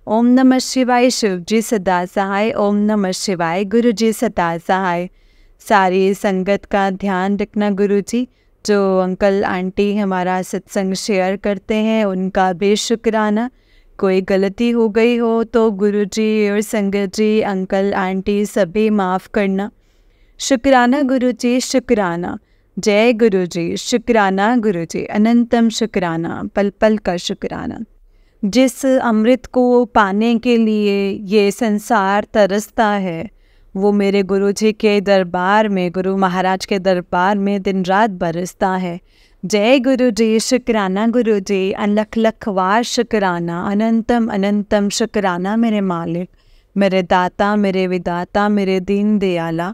ओम नमः शिवाय, शिवजी सदा सहाय। ओम नमः शिवाय, गुरुजी सदा सहाय। सारी संगत का ध्यान रखना गुरुजी। जो अंकल आंटी हमारा सत्संग शेयर करते हैं उनका भी शुक्राना। कोई गलती हो गई हो तो गुरुजी और संगत जी, अंकल आंटी सभी माफ़ करना। शुक्राना गुरुजी, शुक्राना। जय गुरुजी, शुक्राना गुरुजी, अनंतम शुक्राना, पल पल का शुक्राना। जिस अमृत को पाने के लिए ये संसार तरसता है, वो मेरे गुरुजी के दरबार में, गुरु महाराज के दरबार में दिन रात बरसता है। जय गुरुजी, शुक्राना गुरुजी, लख लख वार शुक्राना, अनंतम अनंतम शुक्राना मेरे मालिक, मेरे दाता, मेरे विदाता, मेरे दीन दयाला।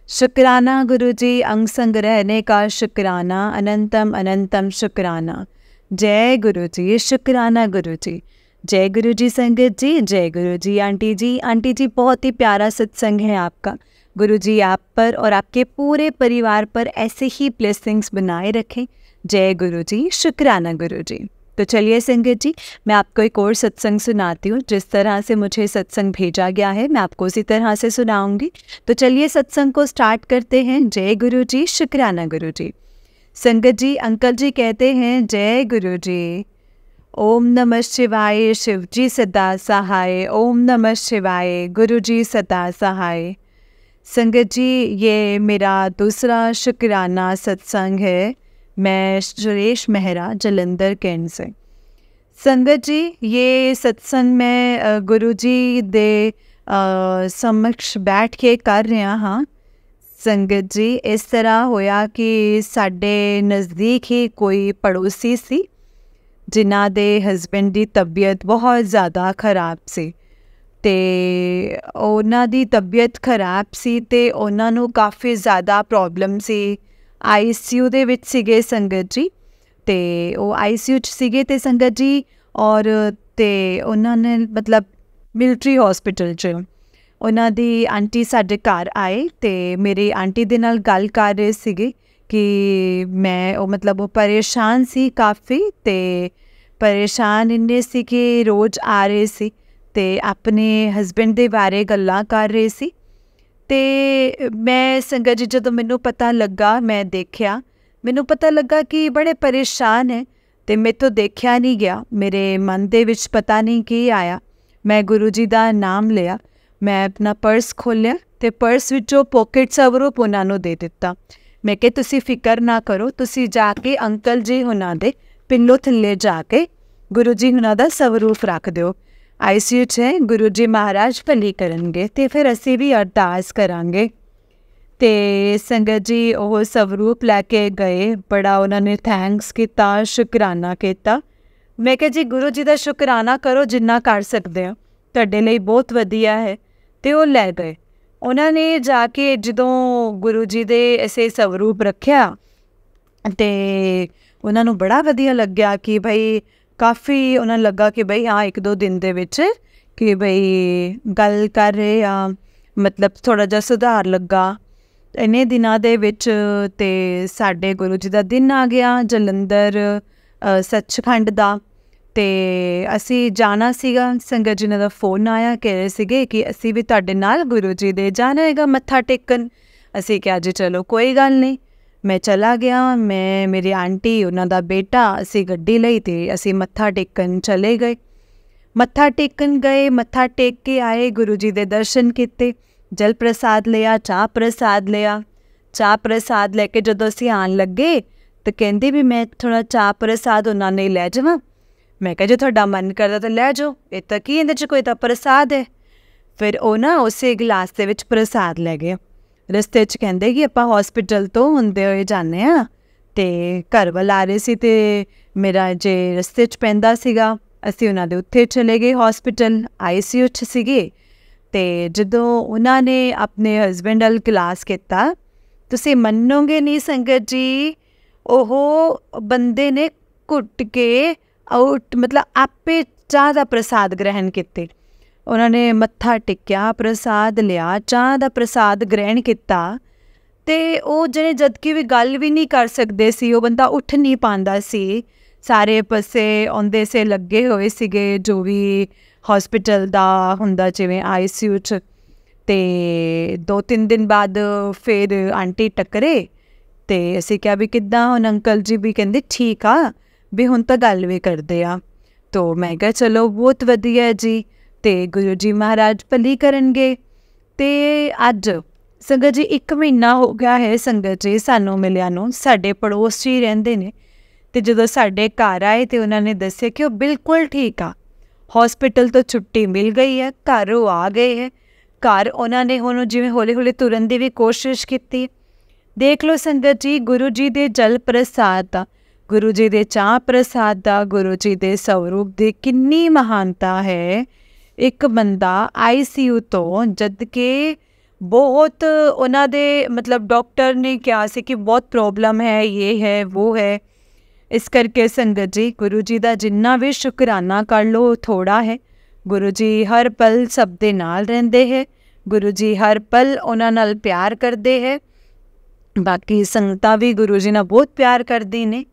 शुक्राना गुरुजी, अंग संग रहने का शुक्राना, अनंतम अनंतम शुक्राना। जय गुरुजी, शुक्राना गुरुजी। जय गुरुजी संगत जी, जय गुरुजी आंटी जी। आंटी जी बहुत ही प्यारा सत्संग है आपका। गुरुजी आप पर और आपके पूरे परिवार पर ऐसे ही ब्लेसिंग्स बनाए रखें। जय गुरुजी, शुक्राना गुरुजी। तो चलिए संगत जी, मैं आपको एक और सत्संग सुनाती हूँ। जिस तरह से मुझे सत्संग भेजा गया है मैं आपको उसी तरह से सुनाऊंगी। तो चलिए सत्संग को स्टार्ट करते हैं। जय गुरुजी, शुक्राना गुरुजी। संगत जी, अंकल जी कहते हैं जय गुरुजी। ओम नमः शिवाय, शिवजी सदा सहाय। ओम नमः शिवाय, गुरुजी सदा सहाय। संगत जी, ये मेरा दूसरा शुक्राना सत्संग है। मैं सुरेश मेहरा, जलंधर कैंट से। संगत जी, ये सत्संग मैं गुरुजी दे समक्ष बैठ के कर रहा हाँ। संगत जी, इस तरह होया कि साडे नज़दीक ही कोई पड़ोसी सी जिन्हां दे हसबैंड ਦੀ तबीयत बहुत ज़्यादा ख़राब सी ਤੇ ਉਹਨਾਂ ਦੀ ਤਬੀਅਤ ख़राब ਸੀ ਤੇ ਉਹਨਾਂ ਨੂੰ ਕਾफ़ी ज़्यादा प्रॉब्लम ਸੀ। ICU ਦੇ ਵਿੱਚ ਸੀਗੇ ਸੰਗਤ ਜੀ, ਤੇ ਉਹ ICU 'ਚ ਸੀਗੇ ਤੇ ਸੰਗਤ ਜੀ ਔਰ ਤੇ ਉਹਨਾਂ ਨੇ ਮਤਲਬ ਮਿਲਟਰੀ ਹਸਪੀਟਲ 'ਚ ਉਹਨਾਂ ਦੀ ਆਂਟੀ ਸਾਡੇ ਘਰ ਆਏ ਤੇ ਮੇਰੀ ਆਂਟੀ ਦੇ ਨਾਲ ਗੱਲ ਕਰ ਰਹੇ ਸੀਗੇ कि मैं वो मतलब वो परेशान सी काफ़ी ते परेशान इन्ने सी कि रोज़ आ रहे सी ते अपने हसबैंड दे बारे गल्लां कर रहे सी। ते मैं संगत जी जदों मैनू पता लगा, मैं देखा, मैनू पता लगा कि बड़े परेशान है ते मेरे तो देखा नहीं गया। मेरे मन दे विच पता नहीं की आया। मैं गुरु जी दा नाम लिया, मैं अपना पर्स खोलिया ते पर्स विचों पॉकेट सवरूप उन्हां नूं दे दिता। मैं कहा तुसी फिकर ना करो, तुसी जाके अंकल जी हुणां दे पिल्लो थल्ले जाके गुरु जी हुणां दा स्वरूप रख दिओ। ICU च है, गुरु जी महाराज भली करनगे ते फिर असी भी अरदास करांगे। ते संगत जी ओह स्वरूप लैके गए, बड़ा उन्होंने थैंक्स किया, शुकराना किया। मैं कहा जी गुरु जी दा शुकराना करो जिन्ना कर सकते हो, तुहाडे लई बहुत वधिया है। ते वो लै गए। उन्होंने जाके जदों गुरु जी दे ऐसे स्वरूप रखा तो उन्होंने बड़ा वधिया लग्या कि भाई काफ़ी उन्होंने लगा कि भाई हाँ एक दो दिन दे विच कि भाई गल कर रहे आ, मतलब थोड़ा जा सुधार लगा। इन्ने दिनां दे विच ते साडे गुरु जी दा दिन आ गया जलंधर सचखंड दा ते असी जाना सीगा। संगत जी दा फोन आया, कह रहे सीगे कि असी भी तुहाडे नाल गुरु जी दे जाना हैगा मत्था टेकन। असी कहा जी चलो कोई गल नहीं। मैं चला गया, मैं मेरी आंटी उन्हां दा बेटा असी गड्डी लई ते असी मत्था टेकन चले गए। मत्था टेकन गए, मत्था टेक के आए, गुरु जी दे दर्शन किते। जल प्रसाद लिया, चाह प्रसाद लिया। चाह प्रसाद लैके जदों असीं आन लगे तो कहंदी भी मैं थोड़ा चाह प्रसाद उन्हां ने लै जावां। मैं कहा जो तुहाडा मन करदा तो लै जाओ, ये तो की इहदे च कोई तां प्रसाद है। फिर वो ना उसे गिलास दे विच प्रसाद लै गए। रस्ते च कहंदे कि आपां हॉस्पिटल तो हुंदे होए जाने आ ते घर वाल आ रहे सी ते मेरा जे रस्ते च पैंदा सीगा, असीं उन्हां दे उत्थे चले गए हॉस्पिटल, ICU च सीगे। ते जदों उन्हां ने अपने हसबैंड अल गिलास कीता, तुसीं मन्नोगे नहीं संगत जी, ओह बंदे ने घुट के आउट मतलब आपे चाह दा प्रसाद ग्रहण किते। उन्होंने मत्था टिक्या, प्रसाद लिया, चाह दा प्रसाद ग्रहण किता ते ਉਹ ਜਿਹੜੇ ਜਦਕਿ ਵੀ ਗੱਲ ਵੀ ਨਹੀਂ ਕਰ ਸਕਦੇ ਸੀ, ਉਹ ਬੰਦਾ ਉੱਠ ਨਹੀਂ ਪਾਉਂਦਾ ਸੀ। ਸਾਰੇ ਪਾਸੇ ਆਉਂਦੇ ਸੇ ਲੱਗੇ ਹੋਏ ਸੀਗੇ ਜੋ ਵੀ ਹਸਪੀਟਲ ਦਾ ਹੁੰਦਾ ਜਿਵੇਂ ICU 'ਚ। ਤੇ 2-3 ਦਿਨ ਬਾਅਦ ਫਿਰ ਆਂਟੀ ਟੱਕਰੇ ਤੇ ਅਸੀਂ ਕਿਹਾ ਵੀ ਕਿੱਦਾਂ ਹੁਣ ਅੰਕਲ ਜੀ? ਵੀ ਕਹਿੰਦੇ ਠੀਕ ਆ ਵੀ ਹੁਣ ਤਾਂ ਗੱਲ ਵੀ ਕਰਦੇ ਆ। ਤੋ ਮੈਂ ਕਿਹਾ ਚਲੋ ਬਹੁਤ ਵਧੀਆ ਜੀ। ਤੇ ਗੁਰੂ ਜੀ ਮਹਾਰਾਜ ਭਲੀ ਕਰਨਗੇ। ਤੇ ਅੱਜ ਸੰਗਤ ਜੀ 1 ਮਹੀਨਾ ਹੋ ਗਿਆ ਹੈ ਸੰਗਤ ਜੀ ਸਾਨੂੰ ਮਿਲਿਆ ਨੂੰ। ਸਾਡੇ ਪੜੋਸ 'ਚ ਹੀ ਰਹਿੰਦੇ ਨੇ ਤੇ ਜਦੋਂ ਸਾਡੇ ਘਰ ਆਏ ਤੇ ਉਹਨਾਂ ਨੇ ਦੱਸਿਆ ਕਿ ਉਹ ਬਿਲਕੁਲ ਠੀਕ ਆ, ਹਸਪੀਟਲ ਤੋਂ ਛੁੱਟੀ ਮਿਲ ਗਈ ਹੈ, ਘਰ ਉਹ ਆ ਗਏ ਹੈ। ਘਰ ਉਹਨਾਂ ਨੇ ਹੁਣ ਜਿਵੇਂ ਹੌਲੀ ਹੌਲੀ ਤੁਰਨ ਦੀ ਵੀ ਕੋਸ਼ਿਸ਼ ਕੀਤੀ। ਦੇਖ ਲਓ ਸੰਗਤ ਜੀ, ਗੁਰੂ ਜੀ ਦੇ ਜਲ ਪ੍ਰਸਾਦ ਦਾ, ਗੁਰੂ ਜੀ ਦੇ ਚਾਹ ਪ੍ਰਸਾਦ ਦਾ, ਗੁਰੂ ਜੀ ਦੇ ਸਵਰੂਪ ਦੀ ਕਿੰਨੀ ਮਹਾਨਤਾ ਹੈ। ਇੱਕ ਬੰਦਾ ICU ਤੋਂ ਜਦ ਕਿ बहुत उन्होंने मतलब डॉक्टर ने कहा से कि बहुत प्रॉब्लम है, ये है वो है। इस करके संगत जी गुरु जी का जिन्ना भी शुकराना कर लो थोड़ा है। गुरु जी हर पल सब दे नाल रहिंदे है, गुरु जी हर पल उन्हां नाल प्यार करते है। बाकी संगतां भी गुरु जी नाल बहुत प्यार करदी ने।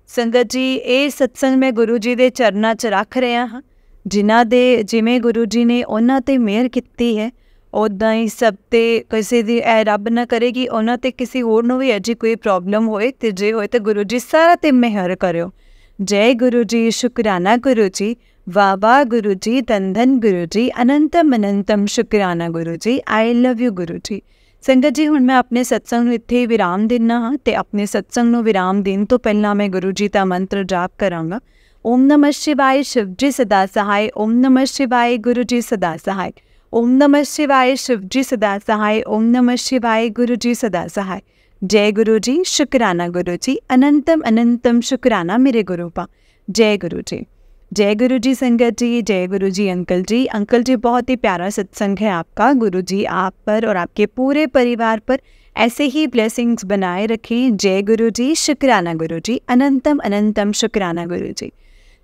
संगत जी ये सत्संग मैं गुरु जी के चरनां च रख रहा हाँ, जिन्हां दे जिवें गुरु जी ने उन्हां ते मेहर कीती है उदां ही सब ते किसी दी ऐ रब ना करे कि उन्हां ते किसी होर नूं भी अजी कोई प्रॉब्लम होए ते जे होए तो गुरु जी सारा ते मेहर करो। जय गुरु जी, शुकराना गुरु जी, वाह वाह गुरु जी, धन धन गुरु जी, अनंतम अनंतम शुकराना गुरु जी, आई लव यू गुरु जी। संगत जी हुण मैं अपने सत्संग नूं इत्थे विराम देना हाँ ते अपने सत्संग नूं विराम देण तो पहलां मैं गुरु जी दा मंत्र जाप करांगा। ओम नमः शिवाय, शिव जी सदा सहाय। ओम नमः शिवाय, गुरु जी सदा सहाय। ओम नमः शिवाय, शिव जी सदा सहाय। ओम नमः शिवाय, गुरु जी सदा सहाय। जय गुरु जी, शुकराना गुरु जी, अनंतम अनंतम शुकराना मेरे गुरु पा। जय गुरु जी, जय गुरु जी संगत जी, जय गुरु जी अंकल जी। अंकल जी बहुत ही प्यारा सत्संग है आपका। गुरु जी आप पर और आपके पूरे परिवार पर ऐसे ही ब्लेसिंग्स बनाए रखें। जय गुरु जी, शुकराना गुरु जी, अनंतम अनंतम शुकराना गुरु जी।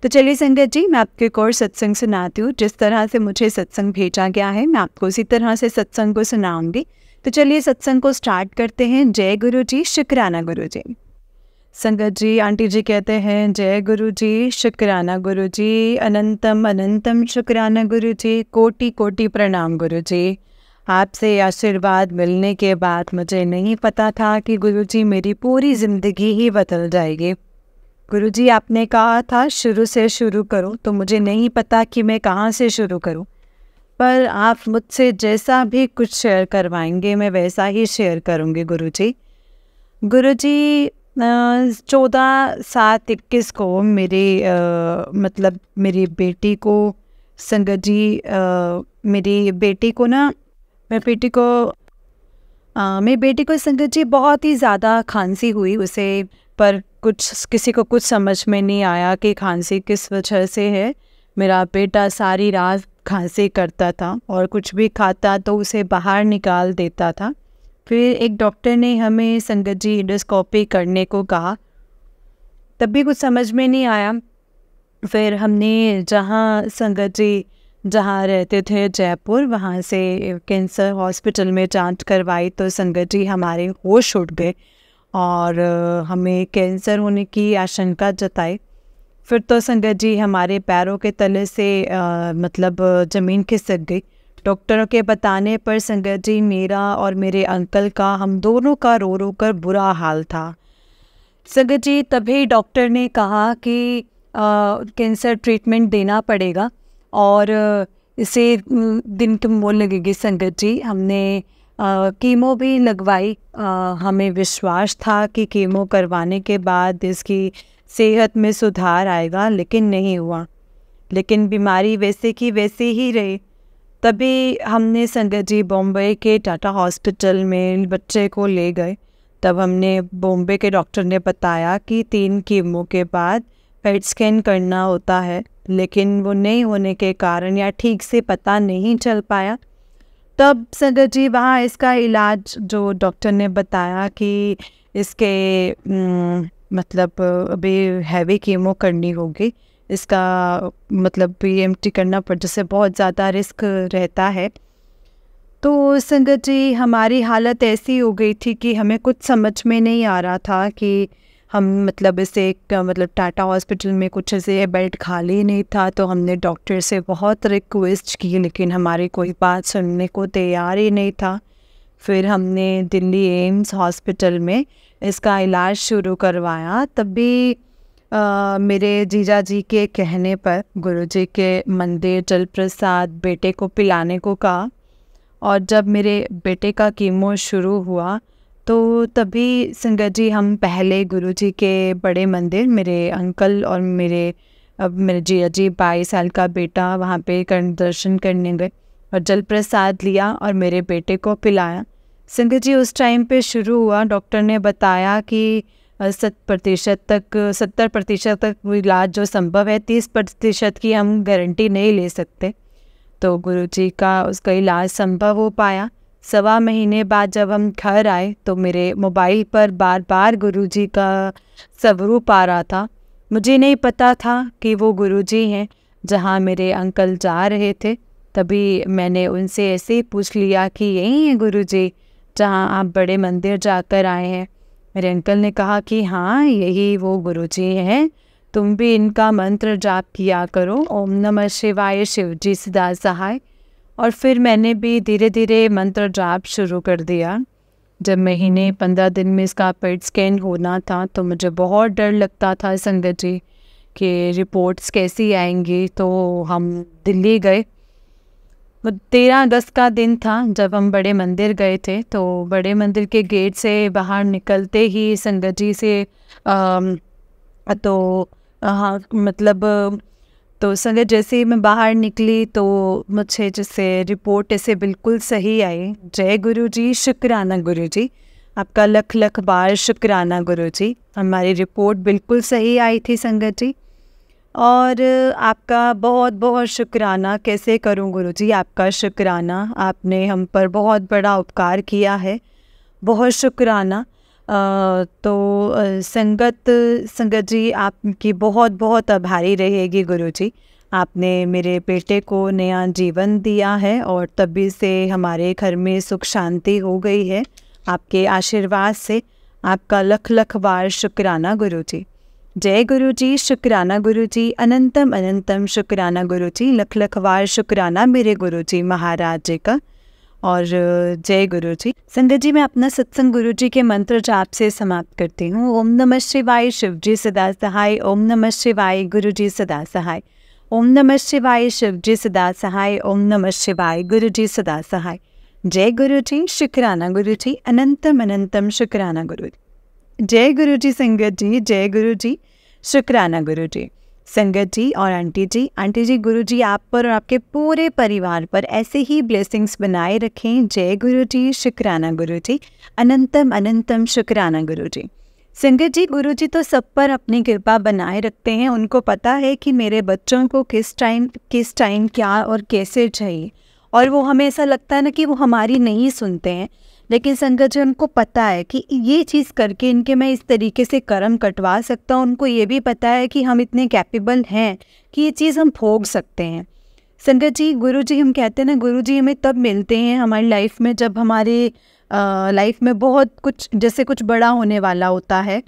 तो चलिए संगत जी मैं आपको एक और सत्संग सुनाती हूँ। जिस तरह से मुझे सत्संग भेजा गया है मैं आपको उसी तरह से सत्संग को सुनाऊंगी। तो चलिए सत्संग को स्टार्ट करते हैं। जय गुरु जी, शुकराना गुरु जी। संगत जी आंटी जी कहते हैं जय गुरु जी, शुकराना गुरु जी, अनंतम अनंतम शुकराना गुरु जी, कोटि कोटि प्रणाम गुरु जी। आपसे आशीर्वाद मिलने के बाद मुझे नहीं पता था कि गुरु जी मेरी पूरी ज़िंदगी ही बदल जाएगी। गुरु जी आपने कहा था शुरू से शुरू करो, तो मुझे नहीं पता कि मैं कहाँ से शुरू करूं, पर आप मुझसे जैसा भी कुछ शेयर करवाएंगे मैं वैसा ही शेयर करूंगी गुरु जी। गुरु जी 14/7/21 को मेरी मतलब मेरी बेटी को संगत जी मेरी बेटी को ना मेरी बेटी को संगत जी बहुत ही ज़्यादा खांसी हुई उसे, पर कुछ किसी को कुछ समझ में नहीं आया कि खांसी किस वजह से है। मेरा बेटा सारी रात खांसी करता था और कुछ भी खाता तो उसे बाहर निकाल देता था। फिर एक डॉक्टर ने हमें संगत जी एंडोस्कोपी करने को कहा, तब भी कुछ समझ में नहीं आया। फिर हमने संगत जी जहाँ रहते थे जयपुर, वहाँ से कैंसर हॉस्पिटल में जांच करवाई तो संगत जी हमारे होश उड़ गए और हमें कैंसर होने की आशंका जताई। फिर तो संगत जी हमारे पैरों के तले से मतलब ज़मीन खिसक गई। डॉक्टरों के बताने पर संगत जी मेरा और मेरे अंकल का, हम दोनों का रो रो कर बुरा हाल था। संगत जी तभी डॉक्टर ने कहा कि कैंसर ट्रीटमेंट देना पड़ेगा और इसे दिन की मोल लगेगी संगत जी। हमने कीमो भी लगवाई। हमें विश्वास था कि कीमो करवाने के बाद इसकी सेहत में सुधार आएगा, लेकिन नहीं हुआ। लेकिन बीमारी वैसे की वैसे ही रही। तभी हमने संगत जी बॉम्बे के टाटा हॉस्पिटल में बच्चे को ले गए। तब हमने बॉम्बे के डॉक्टर ने बताया कि 3 कीमो के बाद पेट स्कैन करना होता है, लेकिन वो नहीं होने के कारण या ठीक से पता नहीं चल पाया। तब संगत जी वहाँ इसका इलाज जो डॉक्टर ने बताया कि इसके मतलब अभी हैवी कीमो करनी होगी, इसका मतलब पीएमटी करना पड़, जिससे बहुत ज़्यादा रिस्क रहता है। तो संगत जी हमारी हालत ऐसी हो गई थी कि हमें कुछ समझ में नहीं आ रहा था कि हम मतलब इसे मतलब टाटा हॉस्पिटल में कुछ ऐसे बेड खाली नहीं था। तो हमने डॉक्टर से बहुत रिक्वेस्ट की, लेकिन हमारी कोई बात सुनने को तैयार ही नहीं था। फिर हमने दिल्ली एम्स हॉस्पिटल में इसका इलाज शुरू करवाया। तभी मेरे जीजा जी के कहने पर गुरुजी के मंदिर जल प्रसाद बेटे को पिलाने को कहा। और जब मेरे बेटे का कीमो शुरू हुआ तो तभी संगत जी हम पहले गुरुजी के बड़े मंदिर, मेरे अंकल और मेरे जीजा जी 22 साल का बेटा वहाँ पे दर्शन करने गए और जल प्रसाद लिया और मेरे बेटे को पिलाया। संगत जी उस टाइम पे शुरू हुआ। डॉक्टर ने बताया कि 70% तक वो इलाज जो संभव है, 30% की हम गारंटी नहीं ले सकते। तो गुरुजी का उसका इलाज संभव हो पाया। 1.25 महीने बाद जब हम घर आए तो मेरे मोबाइल पर बार बार गुरुजी का स्वरूप आ रहा था। मुझे नहीं पता था कि वो गुरुजी हैं जहाँ मेरे अंकल जा रहे थे। तभी मैंने उनसे ऐसे ही पूछ लिया कि यही है गुरुजी जहाँ आप बड़े मंदिर जाकर आए हैं। मेरे अंकल ने कहा कि हाँ, यही वो गुरुजी हैं, तुम भी इनका मंत्र जाप किया करो, ओम नमः शिवाय, शिवजी सदा सहाय। और फिर मैंने भी धीरे धीरे मंत्र जाप शुरू कर दिया। जब महीने 15 दिन में इसका पेट स्कैन होना था तो मुझे बहुत डर लगता था संगत जी कि रिपोर्ट्स कैसी आएंगी। तो हम दिल्ली गए। 13 अगस्त का दिन था जब हम बड़े मंदिर गए थे। तो बड़े मंदिर के गेट से बाहर निकलते ही संगत जी से हाँ मतलब तो संगत जैसे ही मैं बाहर निकली तो मुझे जैसे रिपोर्ट ऐसे बिल्कुल सही आई। जय गुरु जी, शुक्राना गुरु जी, आपका लख लख बार शुक्राना गुरु जी। हमारी रिपोर्ट बिल्कुल सही आई थी संगत जी। और आपका बहुत बहुत शुक्राना। कैसे करूं गुरु जी आपका शुक्राना, आपने हम पर बहुत बड़ा उपकार किया है, बहुत शुक्राना। संगत जी आपकी बहुत बहुत आभारी रहेगी गुरु जी। आपने मेरे बेटे को नया जीवन दिया है और तभी से हमारे घर में सुख शांति हो गई है आपके आशीर्वाद से। आपका लख लख बार शुक्राना गुरु जी। जय गुरु जी, शुक्राना गुरु जी, अनंतम अनंतम शुक्राना गुरु जी, लख लख बार शुक्राना मेरे गुरु जी महाराज जी का। और जय गुरु जी। संगत जी मैं अपना सत्संग गुरु जी के मंत्र जाप से समाप्त करती हूँ। ओम नमः शिवाय, शिवजी सदा सहाय। ओम नमः शिवाय, गुरु जी सदा सहाय। ओम नमः शिवाय, शिवजी सदा सहाय। ओम नमः शिवाय, गुरु जी सदा सहाय। जय गुरु जी, शुक्राना गुरु जी, अनंतम अनंतम शुक्राना गुरु जी। जय गुरु जी संगत जी, जय गुरु जी, शुक्राना गुरु जी। संगत जी और आंटी जी गुरु जी आप पर और आपके पूरे परिवार पर ऐसे ही ब्लेसिंग्स बनाए रखें। जय गुरु जी, शुक्राना गुरु जी, अनंतम अनंतम शुक्राना गुरु जी। संगत जी गुरु जी तो सब पर अपनी कृपा बनाए रखते हैं। उनको पता है कि मेरे बच्चों को किस टाइम क्या और कैसे चाहिए। और वो हमें ऐसा लगता है ना कि वो हमारी नहीं सुनते हैं, लेकिन संगत जी उनको पता है कि ये चीज़ करके इनके मैं इस तरीके से कर्म कटवा सकता हूँ। उनको ये भी पता है कि हम इतने कैपेबल हैं कि ये चीज़ हम भोग सकते हैं। संगत जी गुरु जी हम कहते हैं ना, गुरु जी हमें तब मिलते हैं हमारी लाइफ में जब हमारे लाइफ में बहुत कुछ जैसे कुछ बड़ा होने वाला होता है,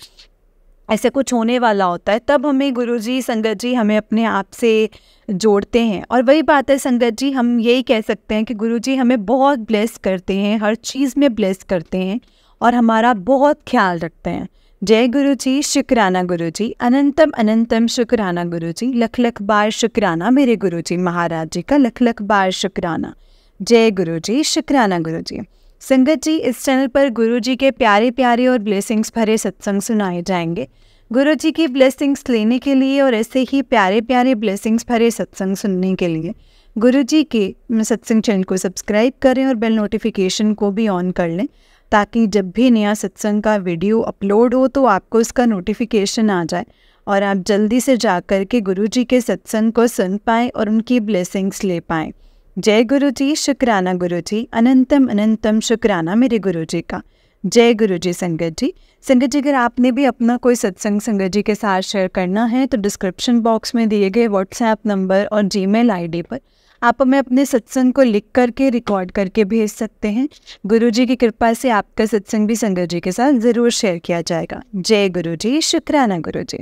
ऐसे कुछ होने वाला होता है, तब हमें गुरुजी संगत जी हमें अपने आप से जोड़ते हैं। और वही बात है संगत जी, हम यही कह सकते हैं कि गुरुजी हमें बहुत ब्लेस करते हैं, हर चीज़ में ब्लेस करते हैं और हमारा बहुत ख्याल रखते हैं। जय गुरु जी, शुक्राना गुरु जी, अनंतम अनंतम शुक्राना गुरु जी, लख लख बार शुक्राना मेरे गुरु जी महाराज जी का, लख लख बार शुक्राना। जय गुरु जी, शुक्राना गुरु जी। संगत जी, इस चैनल पर गुरु जी के प्यारे प्यारे और ब्लेसिंग्स भरे सत्संग सुनाए जाएंगे। गुरु जी की ब्लेसिंग्स लेने के लिए और ऐसे ही प्यारे प्यारे ब्लेसिंग्स भरे सत्संग सुनने के लिए गुरु जी के सत्संग चैनल को सब्सक्राइब करें और बेल नोटिफिकेशन को भी ऑन कर लें, ताकि जब भी नया सत्संग का वीडियो अपलोड हो तो आपको उसका नोटिफिकेशन आ जाए और आप जल्दी से जा कर के गुरु जी के सत्संग को सुन पाएँ और उनकी ब्लेसिंग्स ले पाएँ। जय गुरु जी, शुक्राना गुरु जी, अनंतम अनंतम शुक्राना मेरे गुरु जी का। जय गुरु जी। संगत जी, अगर आपने भी अपना कोई सत्संग संगत जी के साथ शेयर करना है तो डिस्क्रिप्शन बॉक्स में दिए गए व्हाट्सएप नंबर और जीमेल आईडी पर आप हमें अपने सत्संग को लिख करके रिकॉर्ड करके भेज सकते हैं। गुरु जी की कृपा से आपका सत्संग भी संगत जी के साथ ज़रूर शेयर किया जाएगा। जय गुरु जी, शुक्राना गुरु जी।